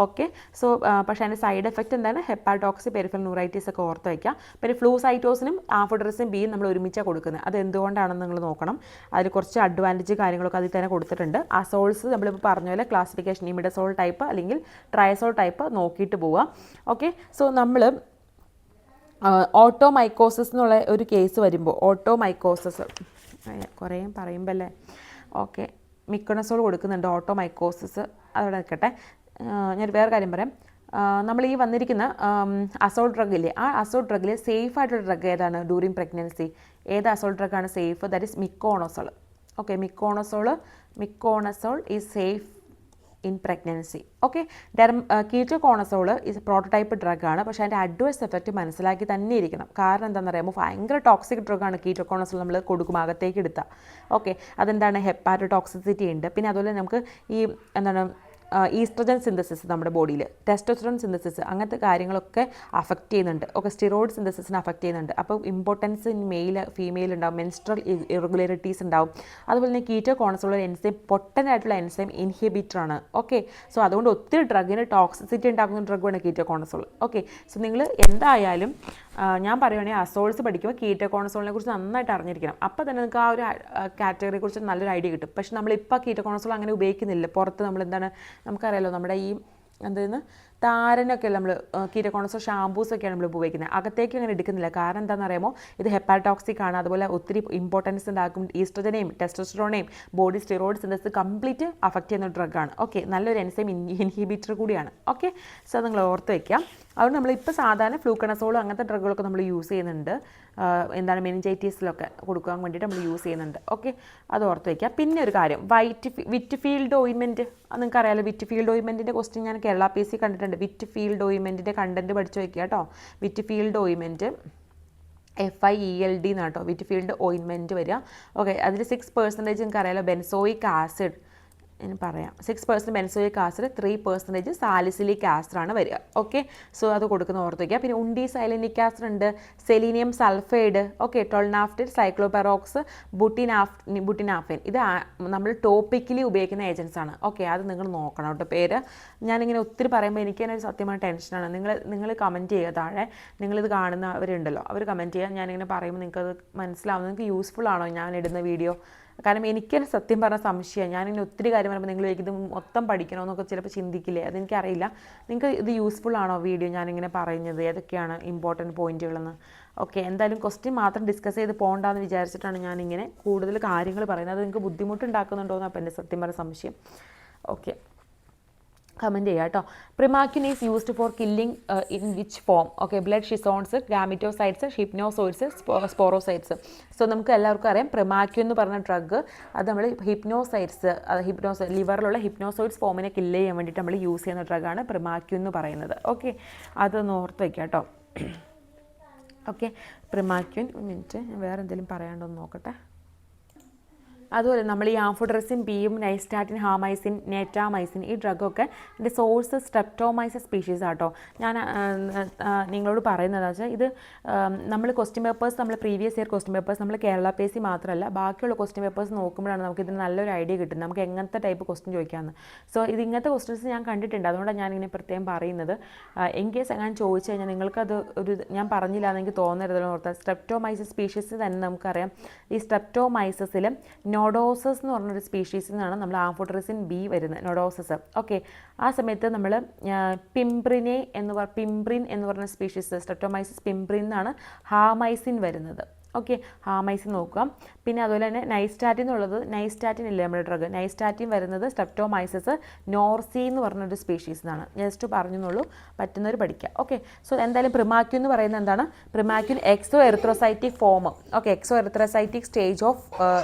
ഓക്കെ, സോ പക്ഷേ അതിൻ്റെ സൈഡ് എഫക്റ്റ് എന്താണ്? ഹെപ്പാറ്റോക്സി, പെരിഫറൽ ന്യൂറൈറ്റിസ് ഒക്കെ ഓർത്ത് വയ്ക്കുക. പിന്നെ ഫ്ലൂസൈറ്റോസിനും ആംഫോടെറിസിൻ B നമ്മൾ ഒരുമിച്ചാണ് കൊടുക്കുന്നത്. അത് എന്തുകൊണ്ടാണെന്ന് നിങ്ങൾ നോക്കണം. അതിൽ കുറച്ച് അഡ്വാൻറ്റേജ് കാര്യങ്ങളൊക്കെ അതിൽ തന്നെ കൊടുത്തിട്ടുണ്ട്. അസോൾസ് നമ്മളിപ്പോൾ പറഞ്ഞ പോലെ ക്ലാസിഫിക്കേഷൻ ഇമിഡസോൾ ടൈപ്പ് അല്ലെങ്കിൽ ട്രയസോൾ ടൈപ്പ് നോക്കിയിട്ട് പോവുക. ഓക്കെ, സോ നമ്മൾ ഓട്ടോമൈക്കോസിസ് എന്നുള്ള ഒരു കേസ് വരുമ്പോൾ, ഓട്ടോമൈക്കോസിസ് കുറേ പറയുമ്പോൾ അല്ലേ, ഓക്കെ, മിക്കണസോൾ കൊടുക്കുന്നുണ്ട് ഓട്ടോമൈക്കോസിസ്, അതവിടെ നിൽക്കട്ടെ. ഞാനൊരു വേറെ കാര്യം പറയാം. നമ്മൾ ഈ വന്നിരിക്കുന്ന അസോൾ ഡ്രഗ് ഇല്ലേ, ആ അസോൾ ഡ്രഗിൽ സേഫ് ആയിട്ടുള്ള ഡ്രഗ് ഏതാണ്? ഡ്യൂറിങ് പ്രഗ്നൻസി ഏത് അസോൾ ഡ്രഗാണ് safe? That is miconazole. Okay, miconazole is safe in pregnancy. Okay, ketoconazole is prototype ഡ്രഗാണ്. പക്ഷേ അതിൻ്റെ അഡ്വേഴ്സ് എഫക്റ്റ് മനസ്സിലാക്കി തന്നെ ഇരിക്കണം. കാരണം എന്താണെന്ന് പറയുമ്പോൾ ഭയങ്കര ടോക്സിക് ഡ്രഗാണ് കീറ്റോകോണസോൾ. നമ്മൾ കൊടുക്കും അകത്തേക്ക് എടുത്താൽ. ഓക്കെ, അതെന്താണ്? ഹെപ്പാറ്റോടോക്സിസിറ്റി ഉണ്ട്. പിന്നെ അതുപോലെ നമുക്ക് ഈ എന്താണ് ഈസ്ട്രജൻ സിന്തസിസ് നമ്മുടെ ബോഡിയിൽ, ടെസ്റ്റോസ്റ്ററോൺ സിന്തസിസ്, അങ്ങനത്തെ കാര്യങ്ങളൊക്കെ അഫക്റ്റ് ചെയ്യുന്നുണ്ട്. ഓക്കെ, സ്റ്റിറോയിഡ് സിന്തസിസിനെ അഫക്റ്റ് ചെയ്യുന്നുണ്ട്. അപ്പോൾ ഇമ്പോർട്ടൻസ് ഇൻ മെയിൽ ഫീമെയിൽ ഉണ്ടാവും, മെൻസ്ട്രൽ ഇറഗുലാരിറ്റീസ് ഉണ്ടാവും. അതുപോലെ തന്നെ കീറ്റോകോണസോൾ എൻസൈം പൊട്ടൻ്റായിട്ടുള്ള എൻസൈം ഇൻഹിബിറ്ററാണ്. ഓക്കെ, സോ അതുകൊണ്ട് ഒത്തിരി ഡ്രഗിന് ടോക്സിസിറ്റി ഉണ്ടാക്കുന്ന ഡ്രഗാണ് കീറ്റോകോണസോൾ. ഓക്കെ, സോ നിങ്ങൾ എന്തായാലും ഞാൻ പറയുവാണെങ്കിൽ അസോൾസ് പഠിക്കുമ്പോൾ കീറ്റോകോണസോളിനെ കുറിച്ച് നന്നായിട്ട് അറിഞ്ഞിരിക്കണം. അപ്പോൾ തന്നെ നിങ്ങൾക്ക് ആ ഒരു കാറ്റഗറിയെ കുറിച്ച് നല്ലൊരു ഐഡിയ കിട്ടും. പക്ഷേ നമ്മളിപ്പോൾ കീറ്റോകോണസോൾ അങ്ങനെ ഉപയോഗിക്കുന്നില്ല. പുറത്ത് നമ്മൾ എന്താണ്, നമുക്കറിയാലോ, നമ്മുടെ ഈ എന്തായിരുന്നു താരനൊക്കെ നമ്മൾ കീറ്റോകോണസോൾ ഷാമ്പൂസൊക്കെയാണ് നമ്മൾ ഉപയോഗിക്കുന്നത്. അകത്തേക്ക് അങ്ങനെ എടുക്കുന്നില്ല. കാരണം എന്താണെന്ന് അറിയാമോ, ഇത് ഹെപ്പാറ്റോക്സിക് ആണ്. അതുപോലെ ഒത്തിരി ഇമ്പോർട്ടൻസ് ഉണ്ടാക്കും. ഈസ്ട്രജനെയും ടെസ്റ്റോസ്റ്ററോണെയും body steroid synthesis complete affect ചെയ്യുന്ന ഡ്രഗാണ്. ഓക്കെ, നല്ലൊരു എൻസൈം ഇൻഹിബിറ്റർ കൂടിയാണ്. ഓക്കെ, സോ നിങ്ങൾ ഓർത്ത് വയ്ക്കാം. അതുകൊണ്ട് നമ്മളിപ്പോൾ സാധാരണ ഫ്ലൂക്കണസോളും അങ്ങനത്തെ ഡ്രഗുകളൊക്കെ നമ്മൾ യൂസ് ചെയ്യുന്നുണ്ട്. എന്താണ് മെനിഞ്ചൈറ്റീസിലൊക്കെ കൊടുക്കാൻ വേണ്ടിയിട്ട് നമ്മൾ യൂസ് ചെയ്യുന്നുണ്ട്. ഓക്കെ, അത് ഓർത്ത് വയ്ക്കുക. പിന്നെ ഒരു കാര്യം, വിറ്റ്ഫീൽഡ് ഓയിൻമെൻറ്റ്, നിങ്ങൾക്ക് അറിയാമല്ലോ. വിറ്റ്ഫീൽഡ് ഓയിൻമെൻറ്റിൻ്റെ ക്വസ്റ്റ്യൻ ഞാൻ കേരള PSC കണ്ടിട്ടുണ്ട്. വിറ്റ്ഫീൽഡ് ഓയിൻമെൻറ്റിൻ്റെ കണ്ടൻറ്റ് പഠിച്ച് വയ്ക്കുക കേട്ടോ. വിറ്റ്ഫീൽഡ് ഓയിൻമെൻറ്റ് FIELD എന്നാണ് കേട്ടോ വിറ്റ്ഫീൽഡ് ഓയിൻമെൻറ്റ് വരിക. ഓക്കെ, അതിൽ 6% നിങ്ങൾക്ക് അറിയാമല്ലോ ബെൻസോയിക് ആസിഡ്, ഞാൻ പറയാം. 6% ബെൻസോയിക് ആസിഡ്, 3% സാലിസിലിക് ആസിഡാണ് വരിക. ഓക്കെ, സോ അത് കൊടുക്കുന്ന ഓർത്ത് വയ്ക്കുക. പിന്നെ ഉണ്ടി സൈലിനിക് ആസിഡ് ഉണ്ട്, സെലീനിയം സൾഫൈഡ്, ഓക്കെ, ടോൾനാഫ്റ്റിൻ, സൈക്ലോപെറോക്സ്, ബുട്ടിനാഫിൻ. ഇത് നമ്മൾ ടോപ്പിക്കലി ഉപയോഗിക്കുന്ന ഏജൻസ് ആണ്. ഓക്കെ, അത് നിങ്ങൾ നോക്കണം കേട്ടോ പേര്. ഞാനിങ്ങനെ ഒത്തിരി പറയുമ്പോൾ എനിക്ക് തന്നെ ഒരു സത്യമായ ടെൻഷനാണ്. നിങ്ങൾ കമൻറ്റ് ചെയ്യുക താഴെ. നിങ്ങളിത് കാണുന്നവരുണ്ടല്ലോ, അവർ കമൻറ്റ് ചെയ്യുക. ഞാനിങ്ങനെ പറയുമ്പോൾ നിങ്ങൾക്കത് മനസ്സിലാവും, നിങ്ങൾക്ക് യൂസ്ഫുൾ ആണോ ഞാൻ ഇടുന്ന വീഡിയോ. കാരണം എനിക്കൊരു സത്യം പറഞ്ഞ സംശയമാണ്. ഞാനിങ്ങനെ ഒത്തിരി കാര്യം പറയുമ്പോൾ നിങ്ങൾ ഇത് മൊത്തം പഠിക്കണമെന്നൊക്കെ ചിലപ്പോൾ ചിന്തിക്കില്ലേ, അതെനിക്കറിയില്ല. നിങ്ങൾക്ക് ഇത് യൂസ്ഫുൾ ആണോ വീഡിയോ ഞാനിങ്ങനെ പറയുന്നത്, ഏതൊക്കെയാണ് ഇമ്പോർട്ടൻറ്റ് പോയിന്റുകളെന്ന്. ഓക്കെ, എന്തായാലും ക്വസ്റ്റ്യൻ മാത്രം ഡിസ്കസ് ചെയ്ത് പോകണ്ടെന്ന് വിചാരിച്ചിട്ടാണ് ഞാനിങ്ങനെ കൂടുതൽ കാര്യങ്ങൾ പറയുന്നത്. അത് നിങ്ങൾക്ക് ബുദ്ധിമുട്ടുണ്ടാക്കുന്നുണ്ടോയെന്ന് അപ്പോൾ എൻ്റെ സത്യം പറഞ്ഞ സംശയം. ഓക്കെ, കമൻറ്റ് ചെയ്യുക കേട്ടോ. Primaquine is used for killing in which form? Okay, blood schizonts, gametocytes, hypnozoites, sporozoites. So നമുക്ക് എല്ലാവർക്കും അറിയാം പ്രിമാക്വിൻ എന്ന് പറഞ്ഞ ഡ്രഗ് അത് നമ്മൾ ലിവറിലുള്ള ഹിപ്നോസോയിഡ്സ് ഫോമിനെ കില്ല് ചെയ്യാൻ വേണ്ടിയിട്ട് നമ്മൾ യൂസ് ചെയ്യുന്ന ഡ്രഗാണ് പ്രിമാക്വിൻ എന്ന് പറയുന്നത്. ഓക്കെ, അതൊന്ന് ഓർത്ത് വയ്ക്കുക കേട്ടോ. ഓക്കെ, പ്രിമാക്വിൻ. മിനിറ്റ്, ഞാൻ വേറെ എന്തെങ്കിലും പറയാണ്ടോ എന്ന് നോക്കട്ടെ. അതുപോലെ നമ്മൾ ഈ ആംഫോട്രസിൻ ബിയും നൈസ്റ്റാറ്റിൻ, ഹാമൈസിൻ, നേറ്റാമൈസിൻ ഈ ഡ്രഗൊക്കെ ഇതിൻ്റെ സോഴ്സ് സ്ട്രെപ്റ്റോമൈസസ് സ്പീഷീസ് ആട്ടോ. ഞാൻ നിങ്ങളോട് പറയുന്നത് വെച്ചാൽ ഇത് നമ്മൾ ക്വസ്റ്റ്യൻ പേപ്പേഴ്സ്, നമ്മൾ പ്രീവിയസ് ഇയർ ക്വസ്റ്റ്യൻ പേപ്പേഴ്സ് നമ്മൾ കേരള പേസി മാത്രമല്ല ബാക്കിയുള്ള ക്വസ്റ്റ്യൻ പേപ്പേഴ്സ് നോക്കുമ്പോഴാണ് നമുക്ക് ഇതിന് നല്ലൊരു ഐഡിയ കിട്ടുന്നത്, നമുക്ക് എങ്ങനത്തെ ടൈപ്പ് ക്വസ്റ്റ്യൻ ചോദിക്കാമെന്ന്. സോ ഇത് ഇങ്ങനത്തെ ക്വസ്റ്റ്യൻസ് ഞാൻ കണ്ടിട്ടുണ്ട്, അതുകൊണ്ടാണ് ഞാനിങ്ങനെ പ്രത്യേകം പറയുന്നത്. ഇൻ കേസ് ഞാൻ ചോദിച്ചു കഴിഞ്ഞാൽ നിങ്ങൾക്കത് ഒരു ഞാൻ പറഞ്ഞില്ല എന്ന് എനിക്ക് തോന്നരുതെന്ന് ഓർത്താൽ, സ്ട്രെപ്റ്റോമൈസസ് സ്പീഷീസ് തന്നെ നമുക്കറിയാം. ഈ സ്ട്രെപ്റ്റോമൈസസിൽ നോഡോസസ് എന്ന് പറഞ്ഞൊരു സ്പീഷീസിൽ നിന്നാണ് നമ്മൾ ആംഫോട്രസിൻ ബി വരുന്നത്, നോഡോസസ്. ഓക്കെ, ആ സമയത്ത് നമ്മൾ പിംബ്രിൻ എന്ന് പറഞ്ഞ സ്പീഷീസ്, സ്ട്രെപ്റ്റോമൈസസ് പിംബ്രിൻ എന്നാണ് ഹാമൈസിൻ വരുന്നത്. ഓക്കെ, ഹാമൈസിൻ നോക്കുക. പിന്നെ അതുപോലെ തന്നെ നൈസ്റ്റാറ്റിൻ എന്നുള്ളത്, നൈസ്റ്റാറ്റിൻ ഇല്ലേ നമ്മുടെ ഡ്രഗ്, നൈസ്റ്റാറ്റിൻ വരുന്നത് സ്ട്രെപ്റ്റോമൈസസ് നോർസി എന്ന് പറഞ്ഞൊരു സ്പീഷീസ് എന്നാണ്. ജസ്റ്റ് പറഞ്ഞെന്നുള്ളൂ, പറ്റുന്നവർ പഠിക്കുക. ഓക്കെ, സോ എന്തായാലും പ്രിമാക്വിൻ എന്ന് പറയുന്നത് എന്താണ്? Primaquine exo erythrocytic form. Okay, exo erythrocytic stage of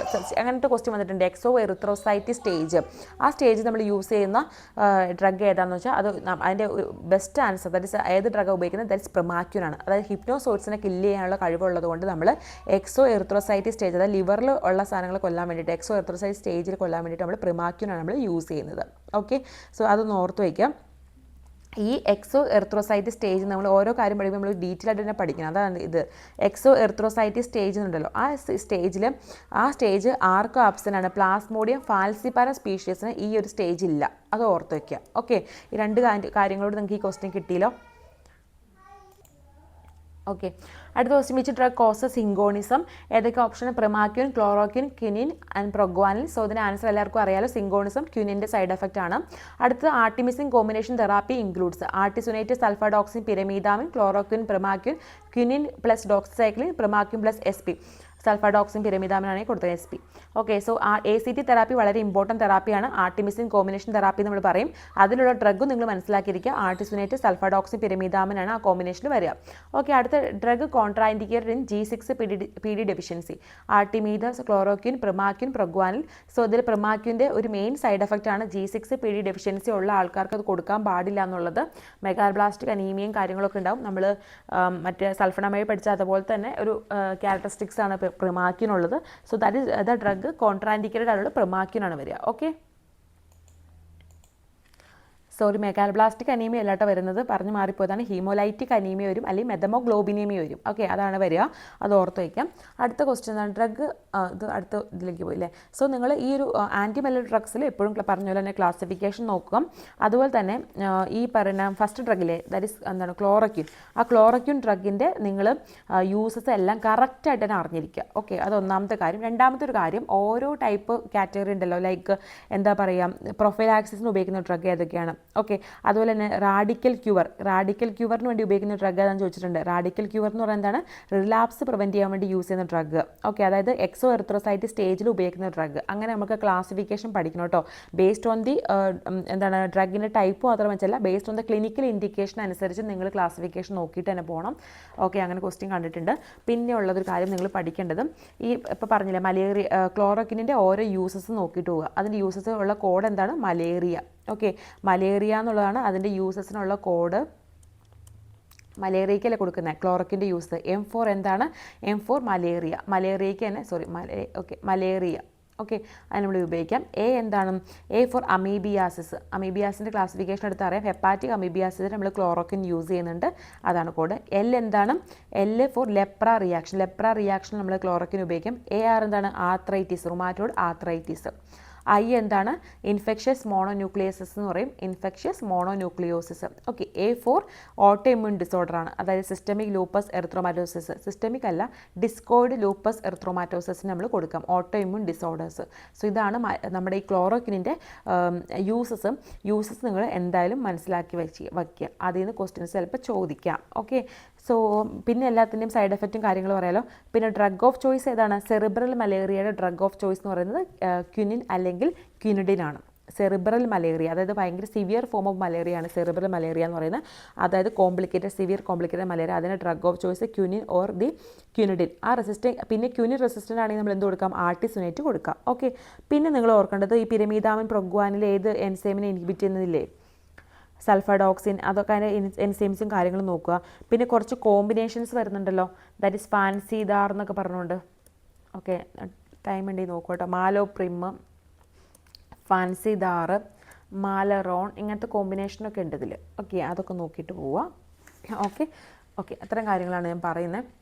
അങ്ങനത്തെ ക്വസ്റ്റ്യൻ വന്നിട്ടുണ്ട്. എക്സോ എറിത്രോസൈറ്റിക് സ്റ്റേജ്, ആ സ്റ്റേജ് നമ്മൾ യൂസ് ചെയ്യുന്ന ഡ്രഗ് ഏതാണെന്ന് വെച്ചാൽ അത് അതിൻ്റെ ബെസ്റ്റ് ആൻസർ, ദാറ്റ് ഇസ് ഏത് ഡ്രഗ് ഉപയോഗിക്കുന്നത്, ദാറ്റ് ഇസ് പ്രിമാക്വിൻ ആണ്. അതായത് ഹിപ്നോസോഴ്സിനെ കില്ല് ചെയ്യാനുള്ള കഴിവുള്ളത് കൊണ്ട് നമ്മൾ എക്സോ എറിത്രോസൈറ്റിക് സ്റ്റേജ്, അതായത് ലിവറിൽ ഉള്ള സാധനങ്ങൾ കൊല്ലാൻ വേണ്ടിയിട്ട്, എക്സോ എറിത്രോസൈറ്റിക് സ്റ്റേജിൽ കൊല്ലാൻ വേണ്ടിയിട്ട് നമ്മൾ പ്രിമാക്വിനാണ് നമ്മൾ യൂസ് ചെയ്യുന്നത്. ഓക്കെ, സോ അതൊന്ന് ഓർത്ത് വയ്ക്കാം. ഈ എക്സോ എറിത്രോസൈറ്റിക് സ്റ്റേജ് നമ്മൾ ഓരോ കാര്യം പഠിക്കുമ്പോൾ നമ്മൾ ഡീറ്റെയിൽ ആയിട്ട് തന്നെ പഠിക്കണം. അതാണ് ഇത് എക്സോ എറിത്രോസൈറ്റിക് സ്റ്റേജ് എന്നുണ്ടല്ലോ, ആ സ്റ്റേജ് ആർക്കും ആബ്സെൻ്റ് ആണ്. പ്ലാസ്മോഡിയം ഫാൽസിപാരം സ്പീഷീസിന് ഈ ഒരു സ്റ്റേജ് ഇല്ല, അത് ഓർത്ത് വയ്ക്കുക. ഓക്കെ, ഈ രണ്ട് കാര്യങ്ങളോട് നിങ്ങൾക്ക് ഈ ക്വസ്റ്റ്യൻ കിട്ടിയല്ലോ. ഓക്കെ, അടുത്ത question, which drug causes cinchonism? ഏതൊക്കെ option? Primaquine, chloroquine, quinine and proguanil. So ഇതിൻ്റെ ആൻസർ എല്ലാവർക്കും അറിയാലോ, സിങ്കോണിസം ക്വിനിൻ്റെ സൈഡ് എഫക്റ്റ് ആണ്. അടുത്ത് artemisinin combination therapy includes artesunate, sulfadoxine, pyrimethamine, chloroquine, primaquine, quinine plus doxycycline, primaquine plus SP. Sulfadoxine പിരമിഡാമിനാണ് കൊടുത്തത് SP. Okay, so ACT therapy വളരെ important തെറാപ്പിയാണ്. ആർട്ടിമിസിൻ കോമ്പിനേഷൻ തെറാപ്പി നമ്മൾ പറയും. അതിലുള്ള ഡ്രഗ് നിങ്ങൾ മനസ്സിലാക്കിയിരിക്കുക, ആർട്ടിസുനേറ്റ്, സൾഫാഡോക്സിൻ, പിരമിഡാമിനാണ് ആ കോമ്പിനേഷനിൽ വരിക. ഓക്കെ, അടുത്ത drug contraindicated in G6 PD deficiency. Artemether, chloroquine, primaquine, proguanil. So ഇതിൽ പ്രിമാക്വിൻ്റെ ഒരു മെയിൻ സൈഡ് എഫക്റ്റ് ആണ് G6 PD ഡെഫിഷ്യൻസി ഉള്ള ആൾക്കാർക്ക് അത് കൊടുക്കാൻ പാടില്ല എന്നുള്ളത്. മെഗാബ്ലാസ്റ്റിക് അനീമിയയും കാര്യങ്ങളൊക്കെ ഉണ്ടാവും. നമ്മൾ മറ്റേ സൾഫണമൈഡ് പഠിച്ച അതുപോലെ തന്നെ ഒരു ക്യാരക്ടറിസ്റ്റിക്സ് ആണ് പ്രിമാക്വിനുള്ളത്. So that is the drug contraindicated ആയിട്ടുള്ള പ്രിമാക്വിനാണ് വരിക. ഓക്കെ, സോറി, മെഗാബ്ലാസ്റ്റിക് അനീമിയ അല്ലാട്ടോ വരുന്നത്, പറഞ്ഞു മാറിപ്പോയതാണ്. ഹീമോലൈറ്റിക് അനീമിയ വരും, അല്ലെങ്കിൽ മെതമോഗ്ലോബിനീമിയ വരും. ഓക്കെ, അതാണ് വരിക, അത് ഓർത്ത് വയ്ക്കാം. അടുത്ത ക്വസ്റ്റ്യൻ ആണ് ഡ്രഗ്, ഇത് അടുത്ത ഇതിലേക്ക് പോയില്ലേ. സോ നിങ്ങൾ ഈ ഒരു ആൻറ്റിമലർ ഡ്രഗ്സിൽ എപ്പോഴും പറഞ്ഞ പോലെ തന്നെ ക്ലാസിഫിക്കേഷൻ നോക്കുക. അതുപോലെ തന്നെ ഈ പറയുന്ന ഫസ്റ്റ് ഡ്രഗിലെ, ദാറ്റ് ഇസ് എന്താണ്, ക്ലോറോക്വിൻ. ആ ക്ലോറോക്വിൻ ഡ്രഗിൻ്റെ നിങ്ങൾ യൂസസ് എല്ലാം കറക്റ്റായിട്ട് തന്നെ അറിഞ്ഞിരിക്കുക. ഓക്കെ, അത് ഒന്നാമത്തെ കാര്യം. രണ്ടാമത്തെ ഒരു കാര്യം, ഓരോ ടൈപ്പ് കാറ്റഗറി ഉണ്ടല്ലോ, ലൈക്ക് എന്താ പറയുക, പ്രൊഫൈലാക്സിസിന് ഉപയോഗിക്കുന്ന ഡ്രഗ് ഏതൊക്കെയാണ്. ഓക്കെ, അതുപോലെ തന്നെ റാഡിക്കൽ ക്യൂവറിന് വേണ്ടി ഉപയോഗിക്കുന്ന ഡ്രഗ് ഏതാണെന്ന് ചോദിച്ചിട്ടുണ്ട്. റാഡിക്കൽ ക്യൂവർ എന്ന് പറയുന്നത് എന്താണ്? റിലാപ്സ് പ്രിവെൻറ്റ് ചെയ്യാൻ വേണ്ടി യൂസ് ചെയ്യുന്ന ഡ്രഗ്. ഓക്കെ, അതായത് എക്സോ എറിത്രോസൈറ്റിക് സ്റ്റേജിൽ ഉപയോഗിക്കുന്ന ഡ്രഗ്. അങ്ങനെ നമുക്ക് ക്ലാസിഫിക്കേഷൻ പഠിക്കണം കേട്ടോ. ബേസ്ഡ് ഓൺ ദി എന്താണ് ഡ്രഗിൻ്റെ ടൈപ്പ് മാത്രം വെച്ചല്ല, based on the clinical indication അനുസരിച്ച് നിങ്ങൾ ക്ലാസിഫിക്കേഷൻ നോക്കിയിട്ട് തന്നെ പോകണം. ഓക്കെ, അങ്ങനെ ക്വസ്റ്റ്യൻ കണ്ടിട്ടുണ്ട്. പിന്നെ ഉള്ളതൊരു കാര്യം നിങ്ങൾ പഠിക്കേണ്ടത്, ഈ ഇപ്പോൾ പറഞ്ഞില്ലേ മലേറിയ, ക്ലോറോക്വിനിൻ്റെ ഓരോ യൂസസ് നോക്കിയിട്ട് പോവുക. അതിൻ്റെ യൂസസ് ഉള്ള കോഡ് എന്താണ്? മലേറിയ. ഓക്കെ, മലേറിയ എന്നുള്ളതാണ് അതിൻ്റെ യൂസസിനുള്ള കോഡ്. മലേറിയക്കല്ലേ കൊടുക്കുന്നത് ക്ലോറോക്വിൻ്റെ യൂസ്. M4 എന്താണ്? M4 malaria. മലേറിയയ്ക്ക് തന്നെ മലേറിയ. ഓക്കെ, അത് നമ്മൾ ഉപയോഗിക്കാം. എന്താണ്? A for amoebiasis. അമീബിയാസിൻ്റെ ക്ലാസിഫിക്കേഷൻ എടുത്ത് അറിയാം. ഹെപ്പാറ്റിക് അമീബിയാസിന് നമ്മൾ ക്ലോറോക്വിൻ യൂസ് ചെയ്യുന്നുണ്ട്, അതാണ് കോഡ്. എന്താണ്? L ഫോർ ലെപ്ര റിയാക്ഷൻ നമ്മൾ ക്ലോറോക്വിൻ ഉപയോഗിക്കും. AR എന്താണ്? Arthritis, rheumatoid arthritis. I എന്താണ്? ഇൻഫെക്ഷ്യസ് മോണോന്യൂക്ലിയോസിസ് എന്ന് പറയും, infectious mononucleosis. Okay, A for autoimmune disorder ആണ്, അതായത് സിസ്റ്റമിക് ലൂപ്പസ് എറിത്രോമാറ്റോസിസ്. സിസ്റ്റമിക് അല്ല, ഡിസ്കോയിഡ് ലൂപ്പസ് എറിത്രോമാറ്റോസിന് നമ്മൾ കൊടുക്കാം, ഓട്ടോ ഇമ്മ്യൂൺ ഡിസോർഡേഴ്സ്. സോ ഇതാണ് നമ്മുടെ ഈ ക്ലോറോക്വിനിൻ്റെ യൂസസ് നിങ്ങൾ എന്തായാലും മനസ്സിലാക്കി വയ്ക്കുക. അതിൽ നിന്ന് ക്വസ്റ്റ്യൻസ് ചിലപ്പോൾ ചോദിക്കാം. ഓക്കെ, സോ പിന്നെ എല്ലാത്തിൻ്റെയും സൈഡ് എഫക്റ്റും കാര്യങ്ങളും പറയാലോ. പിന്നെ ഡ്രഗ് ഓഫ് ചോയ്സ് ഏതാണ്? സെറിബ്രൽ മലേറിയയുടെ ഡ്രഗ് ഓഫ് ചോയ്സ് എന്ന് പറയുന്നത് ക്വിനിൻ അല്ലെങ്കിൽ ക്വിനിഡിൻ ആണ്. സെറിബ്രൽ മലേറിയ, അതായത് ഭയങ്കര സിവിയർ ഫോം ഓഫ് മലേറിയ ആണ് സെറിബ്രൽ മലേറിയ എന്ന് പറയുന്നത്. അതായത് സിവിയർ കോംപ്ലിക്കേറ്റഡ് മലേറിയ, അതിന് drug of choice quinine or the quinidine. ആ പിന്നെ ക്വിനിൻ റെസിസ്റ്റൻ്റ് ആണെങ്കിൽ നമ്മൾ എന്ത് കൊടുക്കാം? ആർട്ടിസുനേറ്റ് കൊടുക്കാം. ഓക്കെ, പിന്നെ നിങ്ങൾ ഓർക്കേണ്ടത് ഈ പിരമീഡാമിൻ പ്രൊഗ്വാനിൽ ഏത് എൻസൈമിനെ ഇൻഹിബിറ്റ് ചെയ്യുന്നതില്ലേ? സൾഫഡോക്സിൻ, അതൊക്കെ അതിൻ്റെ എൻസൈംസും കാര്യങ്ങളും നോക്കുക. പിന്നെ കുറച്ച് കോമ്പിനേഷൻസ് വരുന്നുണ്ടല്ലോ, ദാറ്റ് ഇസ് ഫാൻസിദാർ എന്നൊക്കെ പറഞ്ഞുകൊണ്ട്. ഓക്കെ, ടൈം ഉണ്ടെങ്കിൽ നോക്കുക കേട്ടോ. മാലോപ്രിം, ഫാൻസിദാർ, മാലറോൺ, ഇങ്ങനത്തെ കോമ്പിനേഷനൊക്കെ ഉണ്ട് ഇതിൽ. ഓക്കെ, അതൊക്കെ നോക്കിയിട്ട് പോവുക. ഓക്കെ ഓക്കെ, അത്തരം കാര്യങ്ങളാണ് ഞാൻ പറയുന്നത്.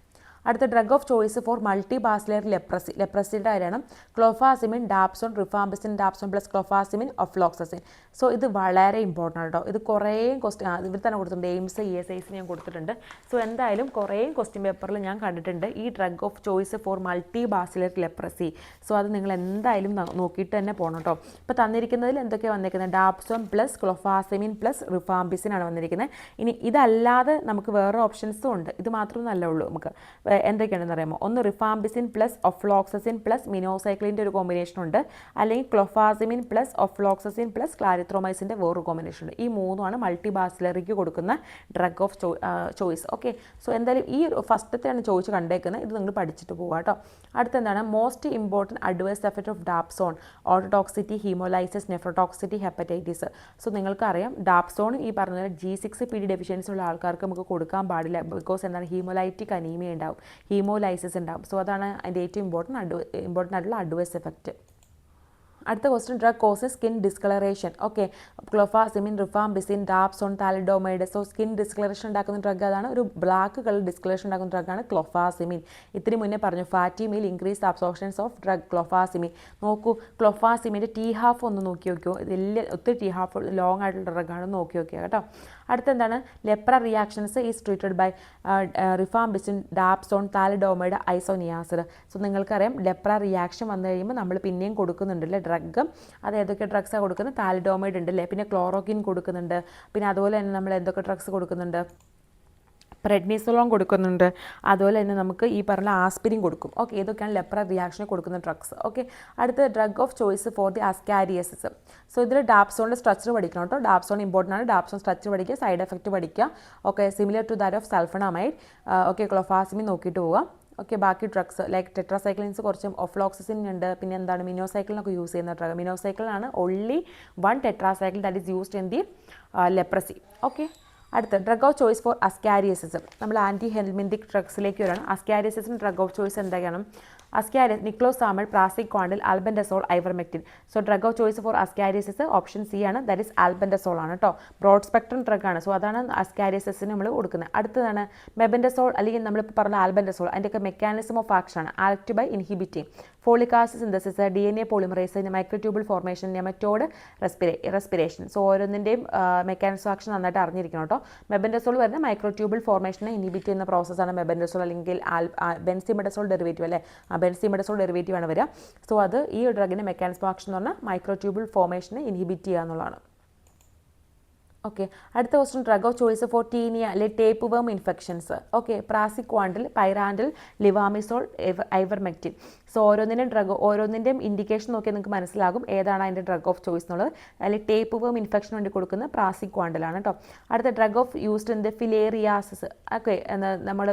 അടുത്ത drug of choice for multi bacillary leprosy. ലെപ്രസിൻ്റെ കാര്യമാണ് clofazimine, dapsone, rifampicin, dapsone plus clofazimine, ofloxacin. So ഇത് വളരെ ഇമ്പോർട്ടൻ്റ് ആണ് കേട്ടോ. ഇത് കുറേ ക്വസ്റ്റ്യൻ ഇവർ തന്നെ കൊടുത്തിട്ടുണ്ട്, എയിംസ് ESIs ഞാൻ കൊടുത്തിട്ടുണ്ട്. സോ എന്തായാലും കുറേ ക്വസ്റ്റ്യൻ പേപ്പറിൽ ഞാൻ കണ്ടിട്ടുണ്ട് ഈ drug of choice for multi bacillary leprosy. So അത് നിങ്ങൾ എന്തായാലും നോക്കിയിട്ട് തന്നെ പോകണം കേട്ടോ. ഇപ്പോൾ തന്നിരിക്കുന്നതിൽ എന്തൊക്കെയാണ് വന്നിരിക്കുന്നത്? ഡാപ്സോൺ പ്ലസ് ക്ലോഫാസിമിൻ പ്ലസ് റിഫാംബിസിൻ ആണ് വന്നിരിക്കുന്നത്. ഇനി ഇതല്ലാതെ നമുക്ക് വേറെ ഓപ്ഷൻസും ഉണ്ട്, ഇത് മാത്രമൊന്നല്ല ഉള്ളൂ. നമുക്ക് എന്തൊക്കെയാണെന്ന് അറിയാമോ? ഒന്ന് റിഫാംബിസിൻ പ്ലസ് ഒഫ്ലോക്സസിൻ പ്ലസ് മിനോസൈക്ലിൻ്റെ ഒരു കോമ്പിനേഷൻ ഉണ്ട്, അല്ലെങ്കിൽ ക്ലോഫാസിമിൻ പ്ലസ് ഒഫ്ലോക്സസിൻ പ്ലസ് ക്ലാരിത്രോമൈസിൻ്റെ വേറൊരു കോമ്പിനേഷൻ ഉണ്ട്. ഈ മൂന്നുമാണ് മൾട്ടി ബാസിലറിക്ക് കൊടുക്കുന്ന drug of choice. Okay, so എന്തായാലും ഈ ഫസ്റ്റത്തെയാണ് ചോദിച്ച് കണ്ടേക്കുന്നത്, ഇത് നിങ്ങൾ പഠിച്ചിട്ട് പോവുക കേട്ടോ. അടുത്തെന്താണ് most important adverse effect of dapsone? Ototoxicity, haemolysis, nephrotoxicity, hepatitis. So നിങ്ങൾക്കറിയാം ഡാപ്സോൺ ഈ പറഞ്ഞ G6PD ഡെഫിഷ്യൻസി ഉള്ള ആൾക്കാർക്ക് നമുക്ക് കൊടുക്കാൻ പാടില്ല. ബിക്കോസ് എന്താണ്, ഹീമോലൈറ്റിക് അനീമിയ ഉണ്ടാവും, ഹീമോലൈസിസ് ഉണ്ടാവും. സോ അതാണ് അതിൻ്റെ ഏറ്റവും ഇമ്പോർട്ടൻ്റ് ആയിട്ടുള്ള അഡ്വേഴ്സ് എഫക്റ്റ്. അടുത്ത question, drug causes skin discolouration. Okay, clofazimine, rifampicin, dapsone, thalidomide. So skin discolouration ഉണ്ടാക്കുന്ന ഡ്രഗ് അതാണ്, ഒരു ബ്ലാക്ക് കളർ ഡിസ്കളറേഷൻ ഉണ്ടാക്കുന്ന ഡ്രഗാണ് ക്ലോഫാസിമിൻ. ഇത്തിരി മുന്നേ പറഞ്ഞു fatty meal increase absorptions of drug clofazimine. നോക്കൂ, ക്ലോഫാസിമിൻ്റെ T-half ഒന്ന് നോക്കി നോക്കിയോ, വലിയ ഒത്തിരി T-half ലോങ് ആയിട്ടുള്ള ഡ്രഗാണ്, നോക്കി നോക്കിയോ കേട്ടോ. അടുത്തെന്താണ്, lepra reactions is treated by rifampicin, dapsone, thalidomide, isoniazid. So നിങ്ങൾക്കറിയാം ലെപ്ര റിയാക്ഷൻ വന്നു കഴിയുമ്പോൾ നമ്മൾ പിന്നെയും കൊടുക്കുന്നുണ്ടല്ലേ ഡ്രഗ്. അത് ഏതൊക്കെ ഡ്രഗ്സാണ് കൊടുക്കുന്നത്? താലിഡോമൈഡ് ഉണ്ടല്ലേ, പിന്നെ ക്ലോറോക്കിൻ കൊടുക്കുന്നുണ്ട്, പിന്നെ അതുപോലെ തന്നെ നമ്മൾ എന്തൊക്കെ ഡ്രഗ്സ് കൊടുക്കുന്നുണ്ട്? പ്രെഡ്നിസോളോൺ കൊടുക്കുന്നുണ്ട്, അതുപോലെ തന്നെ നമുക്ക് ഈ പറഞ്ഞ ആസ്പിരിൻ കൊടുക്കും. ഓക്കെ, ഇതൊക്കെയാണ് ലെപ്ര റിയാക്ഷന് കൊടുക്കുന്ന ഡ്രഗ്സ്. ഓക്കെ, അടുത്ത drug of choice for the ascariasis. So ഇതിൽ ഡാപ്സോണിൻ്റെ സ്ട്രക്ചർ പഠിക്കണം കേട്ടോ. ഡാപ്സോൺ ഇമ്പോർട്ടൻ്റ് ആണ്. ഡാപ്സോൺ സ്ട്രക്ചർ പഠിക്കുക, സൈഡ് എഫക്റ്റ് പഠിക്കുക. Okay, similar to that of sulphonamide. Okay, clofazimine നോക്കിയിട്ട് പോവുക. ഓക്കെ, ബാക്കി ഡ്രഗ്സ് ലൈക്ക് ടെട്രാസൈക്ലിൻസ് കുറച്ചും ഒഫ്ലോക്സിസിൻ ഉണ്ട്, പിന്നെ എന്താണ് മിനോസൈക്കിളിനൊക്കെ യൂസ് ചെയ്യുന്ന ഡ്രഗ്. മിനോസൈക്കിളാണ് only one tetracycline that is used in the leprosy. Okay, അടുത്ത drug of choice for ascariasis. നമ്മൾ ആൻറ്റി ഹെൽമിന്തിക് ഡ്രഗ്സിലേക്ക് വരാണ്. അസ്കാരിയസിന് ഡ്രഗ് ഓഫ് ചോയ്സ് എന്തൊക്കെയാണ്? Ascaris, niclosamide, praziquantel, albendazole, ivermectin. So drug of choice for ascariasis option C ആണ്, that is albendazole ആണ് കേട്ടോ. Broad spectrum drug ആണ്. So അതാണ് അസ്കാരിയസിന് നമ്മൾ കൊടുക്കുന്നത്. അടുത്തതാണ് മെബൻഡസോൾ, അല്ലെങ്കിൽ നമ്മളിപ്പോൾ പറഞ്ഞ ആൽബൻഡസോൾ. അതിൻ്റെയൊക്കെ മെക്കാനിസം ഓഫ് ആക്ഷൻ ആണ് act by inhibiting folic acid synthesis, DNA polymerase, microtubule formation, nematode respiration. So ഓരോന്നിൻ്റെയും മെക്കാനിസം ആക്ഷൻ നന്നായിട്ട് അറിഞ്ഞിരിക്കണം കേട്ടോ. മെബൻഡസോൾ വരുന്ന മൈക്രോട്യൂബിൾ ഫോർമേഷനെ ഇൻഹിബിറ്റ് ചെയ്യുന്ന പ്രോസസ്സാണ് മെബൻഡസോൾ, അല്ലെങ്കിൽ ബെൻസിമെഡസോൾ ഡെറിവേറ്റീവ് അല്ലേ, ബെൻസിമെഡസോൾ ഡെറിവേറ്റീവ് ആണ് വരിക. സോ അത് ഈ ഡ്രഗിൻ്റെ മെക്കാനിസം ആക്ഷൻ എന്ന് പറഞ്ഞാൽ മൈക്രോട്യൂബിൾ ഫോർമേഷനെ ഇൻഹിബിറ്റ് ചെയ്യുക എന്നുള്ളതാണ്. ഓക്കെ, അടുത്ത question, drug of choice for taenia അല്ലെങ്കിൽ tapeworm infections. Okay, praziquantel, pyrantel, levamisole, ivermectin. So ഓരോന്നിൻ്റെയും ഇൻഡിക്കേഷൻ നോക്കിയാൽ നിങ്ങൾക്ക് മനസ്സിലാകും ഏതാണ് അതിൻ്റെ ഡ്രഗ് ഓഫ് ചോയ്സ് എന്നുള്ളത്. അല്ലെങ്കിൽ ടേപ്പ് വേം ഇൻഫെക്ഷൻ വേണ്ടി കൊടുക്കുന്ന പ്രാസിക്വാണ്ടിലാണ് കേട്ടോ. അടുത്ത drug of used in the filariasis. Okay, നമ്മൾ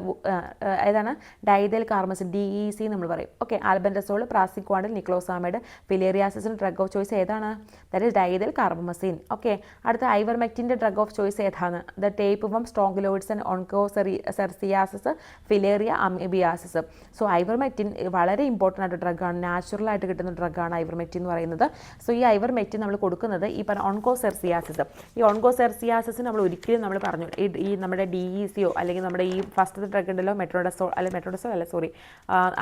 ഏതാണ്? ഡൈതൈൽ കാർമസിൻ, DEC നമ്മൾ പറയും. Okay, albendazole, praziquantel, niclosamide. ഫിലേറിയാസിന് ഡ്രഗ് ഓഫ് ചോയ്സ് ഏതാണ്? That is diethylcarbamazine. Okay, അടുത്ത ഐവർമെക്റ്റിൻ ഡ്രഗ് ഓഫ് ചോയ്സ് ഏതാണ്? The tapeworm, strongyloides and onchocerciasis, filaria, amoebiasis. So ivermectin വളരെ important ആയിട്ട് ഡ്രഗാണ്, നാച്ചുറൽ ആയിട്ട് കിട്ടുന്ന ഡ്രഗാണ് ഐവർമെക്റ്റിൻ എന്ന് പറയുന്നത്. സോ ഈ ഐവർമെക്റ്റിൻ നമ്മൾ കൊടുക്കുന്നത് ഈ പറഞ്ഞ ഓൺകോസെർസിയാസിസ്. ഈ ഓൺകോസെർസിയാസിസ് നമ്മൾ ഒരിക്കലും നമ്മൾ പറഞ്ഞു ഈ നമ്മുടെ DECയോ അല്ലെങ്കിൽ നമ്മുടെ ഈ ഫസ്റ്റത്തെ ഡ്രഗ് ഉണ്ടല്ലോ മെട്രോഡസോൾ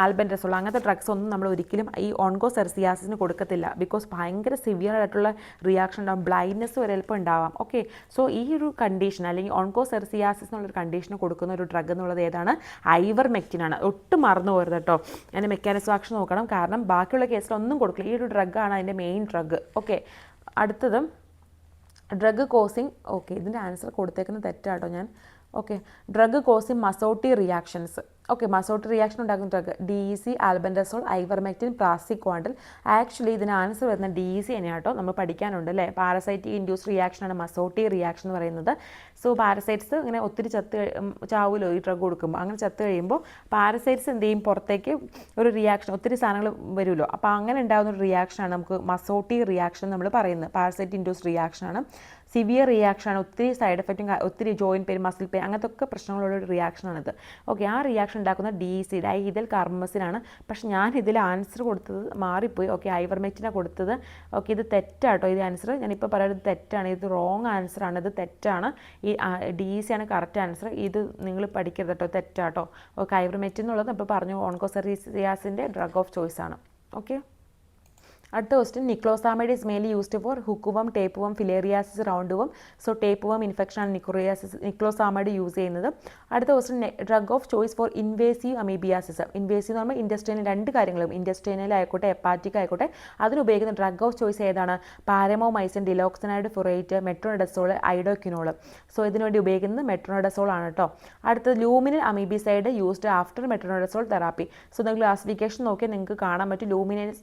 ആൽബൻഡസോൾ, അങ്ങനത്തെ ഡ്രഗ്സ് ഒന്നും നമ്മൾ ഒരിക്കലും ഈ ഓൺകോസെർസിയാസിന് കൊടുക്കത്തില്ല. ബിക്കോസ് ഭയങ്കര സിവിയർ ആയിട്ടുള്ള റിയാക്ഷൻ ഉണ്ടാകും, ബ്ലൈൻഡ്നെസ് വരെ എളുപ്പം ഉണ്ടാവാം. ഓക്കെ, സോ ഈ ഒരു കണ്ടീഷൻ അല്ലെങ്കിൽ ഓൺകോസെർസിയാസിസ് എന്നുള്ളൊരു കണ്ടീഷന് കൊടുക്കുന്ന ഒരു ഡ്രഗ് എന്നുള്ളത് ഏതാണ്? ഐവർമെക്റ്റിൻ ആണ്. ഒട്ടും മറന്നു പോകരുത് കേട്ടോ. അതിൻ്റെ മെക്കാനിസം ആക്ഷൻ നോക്കണം, കാരണം ബാക്കിയുള്ള കേസിലൊന്നും കൊടുക്കില്ല. ഈ ഒരു ഡ്രഗാണ് അതിൻ്റെ മെയിൻ ഡ്രഗ്. ഓക്കെ, അടുത്തത് ഡ്രഗ് കോസിങ്. ഓക്കെ, ഇതിൻ്റെ ആൻസർ കൊടുത്തേക്കുന്നത് തെറ്റാട്ടോ ഞാൻ. Okay, drug causing Mazzotti reactions. Okay, Mazzotti reaction ഉണ്ടാക്കുന്ന drug DEC, albendazole, ivermectin, praziquantel. Actually ഇതിന് ആൻസർ വരുന്ന DEC തന്നെയാണ് കേട്ടോ. നമ്മൾ പഠിക്കാനുണ്ട് അല്ലേ. പാരസൈറ്റിക് ഇൻഡ്യൂസ് റിയാക്ഷനാണ് മസോട്ടി റിയാക്ഷൻ എന്ന് പറയുന്നത്. സോ പാരസൈറ്റ്സ് ഇങ്ങനെ ഒത്തിരി ചാവുമല്ലോ ഈ ഡ്രഗ് കൊടുക്കുമ്പോൾ. അങ്ങനെ ചത്ത് കഴിയുമ്പോൾ പാരസൈറ്റ്സ് എന്ത് ചെയ്യും? പുറത്തേക്ക് ഒരു റിയാക്ഷൻ, ഒത്തിരി സാധനങ്ങൾ വരുമല്ലോ. അപ്പോൾ അങ്ങനെ ഉണ്ടാകുന്ന ഒരു റിയാക്ഷനാണ് നമുക്ക് മസോട്ടി റിയാക്ഷൻ നമ്മൾ പറയുന്നത്. പാരസൈറ്റ് ഇൻഡ്യൂസ് റിയാക്ഷനാണ്. സിവിയർ റിയാക്ഷനാണ്, ഒത്തിരി സൈഡ് എഫക്റ്റും ഒത്തിരി ജോയിൻറ്റ് പെയിൻ, മസിൽ പെയിൻ അങ്ങനത്തെ ഒക്കെ പ്രശ്നങ്ങളുള്ള ഒരു റിയാക്ഷനാണിത്. ഓക്കെ, ആ റിയാക്ഷൻ ഉണ്ടാക്കുന്ന DEC ഡൈഇഥൈൽ കാർബമസിനാണ്. പക്ഷെ ഞാൻ ഇതിൽ ആൻസർ കൊടുത്തത് മാറിപ്പോയി. ഓക്കെ, ഐവർമെക്റ്റിനാണ് കൊടുത്തത്. ഓക്കെ, ഇത് തെറ്റാട്ടോ ഈ ആൻസർ. ഞാനിപ്പോൾ പറയുന്നത് തെറ്റാണ്, ഇത് റോങ് ആൻസർ ആണ്, ഇത് തെറ്റാണ്. ഈ DEC ആണ് കറക്റ്റ് ആൻസർ. ഇത് നിങ്ങൾ പഠിക്കരുത് കേട്ടോ, തെറ്റാട്ടോ. ഓക്കെ, ഐവർമെക്റ്റിൻ എന്നുള്ളത് ഇപ്പോൾ പറഞ്ഞു ഓൺകോസെറിയാസിൻ്റെ ഡ്രഗ് ഓഫ് ചോയ്സ് ആണ്. ഓക്കെ, അടുത്ത question, niclosamide is mainly used for hookworm, tapeworm, filariasis, roundworm. So tapeworm ഇൻഫെക്ഷനാണ് നിക്ലോസാമൈഡ് യൂസ് ചെയ്യുന്നത്. അടുത്ത question, drug of choice for invasive amoebiasis. Invasive എന്ന് പറയുമ്പോൾ ഇൻഡസ്ട്രീനൽ രണ്ട് കാര്യങ്ങളും, ഇൻഡസ്ട്രീനൽ ആയിക്കോട്ടെ ഹെപ്പാറ്റിക് ആയിക്കോട്ടെ, അതിനുപയോഗിക്കുന്ന ഡ്രഗ് ഓഫ് ചോയ്സ് ഏതാണ്? പാരമോമൈസിൻ, ഡിലോക്സിനൈഡ് ഫുറേറ്റ്, മെട്രോണിഡസോൾ, ഐഡോക്വിനോൾ. സോ ഇതിനുവേണ്ടി ഉപയോഗിക്കുന്നത് മെട്രോണിഡസോൾ ആണ് കേട്ടോ. അടുത്തത്, ലൂമിനൽ അമീബിസൈഡ് യൂസ്ഡ് ആഫ്റ്റർ മെട്രോണിഡസോൾ തെറാപ്പി. സോ നിങ്ങൾ ക്ലാസിഫിക്കേഷൻ നോക്കിയാൽ നിങ്ങൾക്ക് കാണാൻ പറ്റും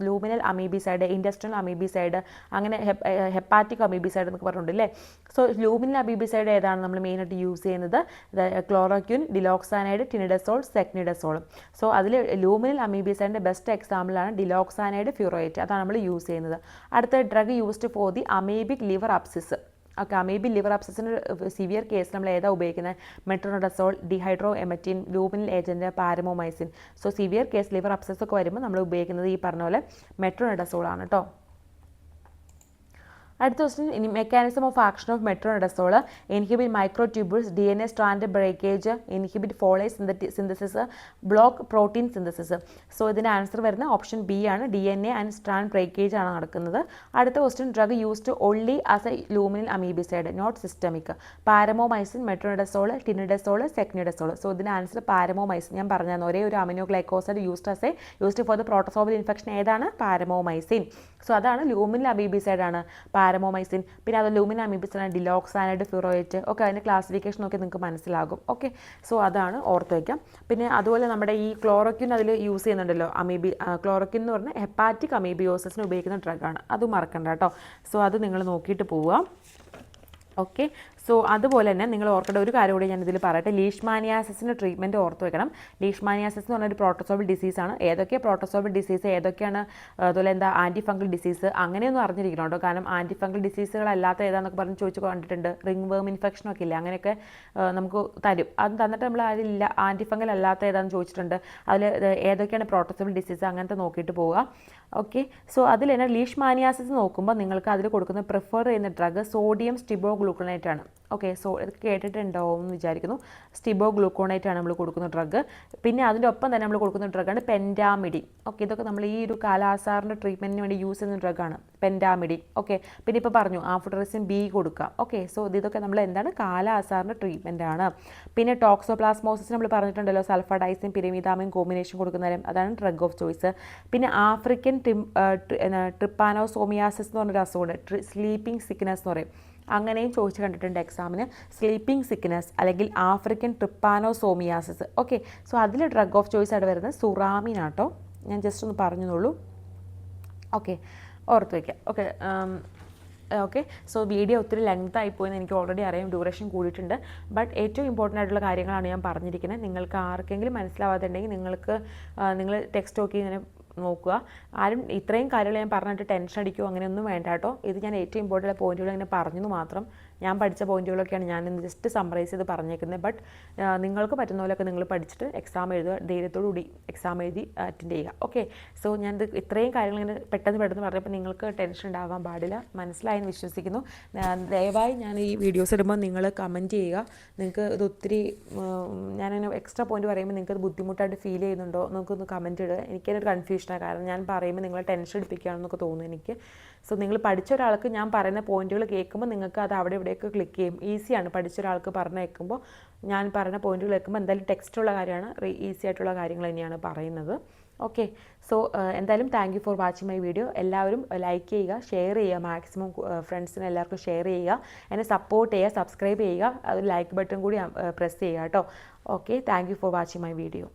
ലൂമിനൽ അമീബിസൈഡ്, ഇൻഡസ്ട്രിയൽ അമീബിസൈഡ്, അങ്ങനെ ഹെപ്പാറ്റിക് അമീബിസൈഡ് എന്നൊക്കെ പറഞ്ഞിട്ടുണ്ടല്ലേ. സോ ലൂമിനൽ അമീബിസൈഡ് ഏതാണ് നമ്മൾ മെയിനായിട്ട് യൂസ് ചെയ്യുന്നത്? Chloroquine, ഡിലോക്സാനൈഡ്, ടിനിഡസോൾ, secnidazole. സോ അതിൽ ലൂമിനൽ അമീബിസൈഡിൻ്റെ ബെസ്റ്റ് എക്സാമ്പിളാണ് ഡിലോക്സാനൈഡ് ഫ്യൂറേറ്റ്, അതാണ് നമ്മൾ യൂസ് ചെയ്യുന്നത്. അടുത്ത drug used for the amoebic liver abscess. Okay, amoebic liver അബ്സസിന് സിവിയർ കേസ് നമ്മൾ ഏതാ ഉപയോഗിക്കുന്നത്? Metronidazole, dehydroemetine, luminal agent, paromomycin. So severe case liver abscess ഒക്കെ വരുമ്പോൾ നമ്മൾ ഉപയോഗിക്കുന്നത് ഈ പറഞ്ഞ പോലെ മെട്രോണിഡസോൾ ആണ് കേട്ടോ. അടുത്ത question, mechanism of action of metronidazole, inhibit microtubules, DNA strand breakage, inhibit folate synthesis, block protein synthesis. So ഇതിൻ്റെ ആൻസർ വരുന്ന ഓപ്ഷൻ ബി ആണ്, DNA ആൻഡ് സ്ട്രാൻഡ് ബ്രേക്കേജ് ആണ് നടക്കുന്നത്. അടുത്ത question, drug used only as a luminal amoebicide, not systemic. Paromomycin, metronidazole, tinidazole, secnidazole. So ഇതിൻ്റെ answer paromomycin. ഞാൻ പറഞ്ഞാൽ ഒരേ ഒരു aminoglycoside used for the protozoal infection ഏതാണ്? പാരമോമൈസിൻ. സോ അതാണ് ലൂമിനൽ അമീബിസൈഡ് ആണ് പാരമോമൈസിൻ. പിന്നെ അത് ലൂമിനൽ അമീബിസൈഡ്, ഡിലോക്സാനൈഡ്, ഫ്യൂറോയേറ്റ്. ഓക്കെ, അതിൻ്റെ ക്ലാസിഫിക്കേഷൻ നോക്കി നിങ്ങൾക്ക് മനസ്സിലാകും. ഓക്കെ, സോ അതാണ് ഓർത്ത് വയ്ക്കാം. പിന്നെ അതുപോലെ നമ്മുടെ ഈ ക്ലോറോക്വിൻ അതിൽ യൂസ് ചെയ്യുന്നുണ്ടല്ലോ, ക്ലോറോക്വിൻ എന്ന് പറഞ്ഞാൽ ഹെപ്പാറ്റിക് അമീബിയോസിന് ഉപയോഗിക്കുന്ന ഡ്രഗാണ്, അത് മറക്കണ്ട കേട്ടോ. സോ അത് നിങ്ങൾ നോക്കിയിട്ട് പോവുക. ഓക്കെ, സോ അതുപോലെ തന്നെ നിങ്ങൾ ഓർക്കേണ്ട ഒരു കാര്യം കൂടി ഞാൻ ഇതിൽ പറയട്ടെ, ലീഷ്മാനിയാസിസിൻ്റെ ട്രീറ്റ്മെൻറ്റ് ഓർത്ത് വെക്കണം. ലീഷ്മാനിയാസിസ് എന്ന് പറഞ്ഞൊരു പ്രോട്ടോസോവൽ ഡിസീസാണ്. ഏതൊക്കെയാണ് പ്രോട്ടോസോവൽ ഡിസീസ്, ഏതൊക്കെയാണ് അതുപോലെ ആൻറ്റി ഫംഗൽ ഡിസീസ്, അങ്ങനെയൊന്നും അറിഞ്ഞിരിക്കണം കേട്ടോ. കാരണം ആൻറ്റി ഫംഗൽ ഡിസീസുകളല്ലാത്ത ഏതാണെന്നൊക്കെ പറഞ്ഞ് ചോദിച്ച് കണ്ടിട്ടുണ്ട്. റിംഗ് വേം ഇൻഫെക്ഷനൊക്കെ ഇല്ല, അങ്ങനെയൊക്കെ നമുക്ക് തരും. അത് തന്നിട്ട് നമ്മൾ അതിലില്ല ആൻറ്റി ഫംഗൽ അല്ലാത്ത ഏതാണെന്ന് ചോദിച്ചിട്ടുണ്ട്. അതിൽ ഏതൊക്കെയാണ് പ്രോട്ടോസോവൽ ഡിസീസ് അങ്ങനത്തെ നോക്കിയിട്ട് പോവുക. ഓക്കെ, സോ അതിൽ തന്നെ ലീഷ്മാനിയാസിസ് നോക്കുമ്പോൾ നിങ്ങൾക്ക് അതിൽ കൊടുക്കുന്ന പ്രിഫർ ചെയ്യുന്ന ഡ്രഗ് സോഡിയം സ്റ്റിബോഗ്ലൂക്കണേറ്റ് ആണ്. ഓക്കെ, സോ ഇതൊക്കെ കേട്ടിട്ടുണ്ടാവും എന്ന് വിചാരിക്കുന്നു. സ്റ്റിബോഗ്ലൂക്കോണേറ്റ് ആണ് നമ്മൾ കൊടുക്കുന്ന ഡ്രഗ്. പിന്നെ അതിൻ്റെ ഒപ്പം തന്നെ നമ്മൾ കൊടുക്കുന്ന ഡ്രഗാണ് പെൻഡാമിഡിൻ. ഓക്കെ, ഇതൊക്കെ നമ്മൾ ഈ ഒരു കാലാസാറിൻ്റെ ട്രീറ്റ്മെൻറ്റിന് വേണ്ടി യൂസ് ചെയ്യുന്ന ഡ്രഗാണ് പെൻഡാമിഡിൻ. ഓക്കെ, പിന്നെ ഇപ്പോൾ പറഞ്ഞു ആംഫോട്രസിൻ B കൊടുക്കാം. ഓക്കെ, സോ ഇതൊക്കെ നമ്മൾ എന്താണ് കാലാസാറിൻ്റെ ട്രീറ്റ്മെൻറ്റ് ആണ്. പിന്നെ ടോക്സോപ്ലാസ്മോസിസ് നമ്മൾ പറഞ്ഞിട്ടുണ്ടല്ലോ, സൾഫഡൈസിൻ പിരിമിതാമിൻ കോമ്പിനേഷൻ കൊടുക്കുന്നവരും, അതാണ് ഡ്രഗ് ഓഫ് ചോയ്സ്. പിന്നെ ആഫ്രിക്കൻ ട്രിപ്പാനോസോമിയാസിസ് എന്ന് പറഞ്ഞൊരു അസുഖമുണ്ട്, സ്ലീപ്പിംഗ് സിക്നസ് എന്ന് പറയും, അങ്ങനെയും ചോദിച്ച് കണ്ടിട്ടുണ്ട് എക്സാമിന്. സ്ലീപ്പിംഗ് സിക്നസ് അല്ലെങ്കിൽ ആഫ്രിക്കൻ ട്രിപ്പാനോസോമിയാസിസ്. ഓക്കെ, സോ അതിൽ ഡ്രഗ് ഓഫ് ചോയ്സ് ആയിട്ട് വരുന്നത് സുറാമിൻ ആട്ടോ. ഞാൻ ജസ്റ്റ് ഒന്ന് പറഞ്ഞുള്ളൂ. ഓക്കെ, ഓർത്ത് വയ്ക്കാം. ഓക്കെ, ഓക്കെ, സോ വീഡിയോ ഒത്തിരി ലെങ്ത് ആയിപ്പോയെന്ന് എനിക്ക് ഓൾറെഡി അറിയാം, ഡ്യൂറേഷൻ കൂടിയിട്ടുണ്ട്. ബട്ട് ഏറ്റവും ഇമ്പോർട്ടൻ്റ് ആയിട്ടുള്ള കാര്യങ്ങളാണ് ഞാൻ പറഞ്ഞിരിക്കുന്നത്. നിങ്ങൾക്ക് ആർക്കെങ്കിലും മനസ്സിലാവാത്തുണ്ടെങ്കിൽ നിങ്ങൾ ടെക്സ്റ്റ് നോക്കി ഇങ്ങനെ നോക്കുക. ആരും ഇത്രയും കാര്യങ്ങൾ ഞാൻ പറഞ്ഞിട്ട് ടെൻഷൻ അടിക്കുമോ അങ്ങനെയൊന്നും വേണ്ട കേട്ടോ. ഇത് ഞാൻ ഏറ്റവും ഇമ്പോർട്ടൻ്റ് പോയിന്റുകൾ ഇങ്ങനെ പറഞ്ഞെന്ന് മാത്രം. ഞാൻ പഠിച്ച പോയിന്റുകളൊക്കെയാണ് ഞാൻ ഇന്ന് ജസ്റ്റ് സമ്മറൈസ് ചെയ്ത് പറഞ്ഞേക്കുന്നത്. ബട്ട് നിങ്ങൾക്ക് പറ്റുന്ന പോലെയൊക്കെ നിങ്ങൾ പഠിച്ചിട്ട് എക്സാം എഴുതുക, ധൈര്യത്തോടുകൂടി എക്സാം എഴുതി അറ്റൻഡ് ചെയ്യുക. ഓക്കെ, സോ ഞാൻ ഇത്രയും കാര്യങ്ങൾ ഇങ്ങനെ പെട്ടെന്ന് പറഞ്ഞപ്പോൾ നിങ്ങൾക്ക് ടെൻഷൻ ഉണ്ടാവാൻ പാടില്ല. മനസ്സിലായെന്ന് വിശ്വസിക്കുന്നു. ദയവായി ഞാൻ ഈ വീഡിയോസ് ഇടുമ്പോൾ നിങ്ങൾ കമൻറ്റ് ചെയ്യുക. നിങ്ങൾക്ക് ഇത് ഒത്തിരി ഞാനങ്ങനെ എക്സ്ട്രാ പോയിന്റ് പറയുമ്പോൾ നിങ്ങൾക്ക് അത് ബുദ്ധിമുട്ടായിട്ട് ഫീൽ ചെയ്യുന്നുണ്ടോ നമുക്കൊന്ന് കമൻറ്റ് ഇടുക. എനിക്കതൊരു കൺഫ്യൂഷനാണ്, കാരണം ഞാൻ പറയുമ്പോൾ നിങ്ങളെ ടെൻഷൻ എടുപ്പിക്കുകയാണെന്നൊക്കെ തോന്നുന്നു എനിക്ക്. സോ നിങ്ങൾ പഠിച്ച ഒരാൾക്ക് ഞാൻ പറയുന്ന പോയിന്റുകൾ കേൾക്കുമ്പോൾ നിങ്ങൾക്ക് അത് അവിടെ ഇവിടെയൊക്കെ ക്ലിക്ക് ചെയ്യും. ഈസിയാണ് പഠിച്ച ഒരാൾക്ക് പറഞ്ഞേക്കുമ്പോൾ. ഞാൻ പറയുന്ന പോയിന്റുകൾ കേൾക്കുമ്പോൾ എന്തായാലും ടെക്സ്റ്റുള്ള കാര്യമാണ്, ഈസി ആയിട്ടുള്ള കാര്യങ്ങൾ തന്നെയാണ് പറയുന്നത്. ഓക്കെ, സോ എന്തായാലും thank you for watching my video. എല്ലാവരും ലൈക്ക് ചെയ്യുക, ഷെയർ ചെയ്യുക, മാക്സിമം ഫ്രണ്ട്സിന് എല്ലാവർക്കും ഷെയർ ചെയ്യുക, എന്നെ സപ്പോർട്ട് ചെയ്യുക, സബ്സ്ക്രൈബ് ചെയ്യുക, അത് ലൈക്ക് ബട്ടൺ കൂടി പ്രസ് ചെയ്യുക കേട്ടോ. Okay, thank you for watching my video.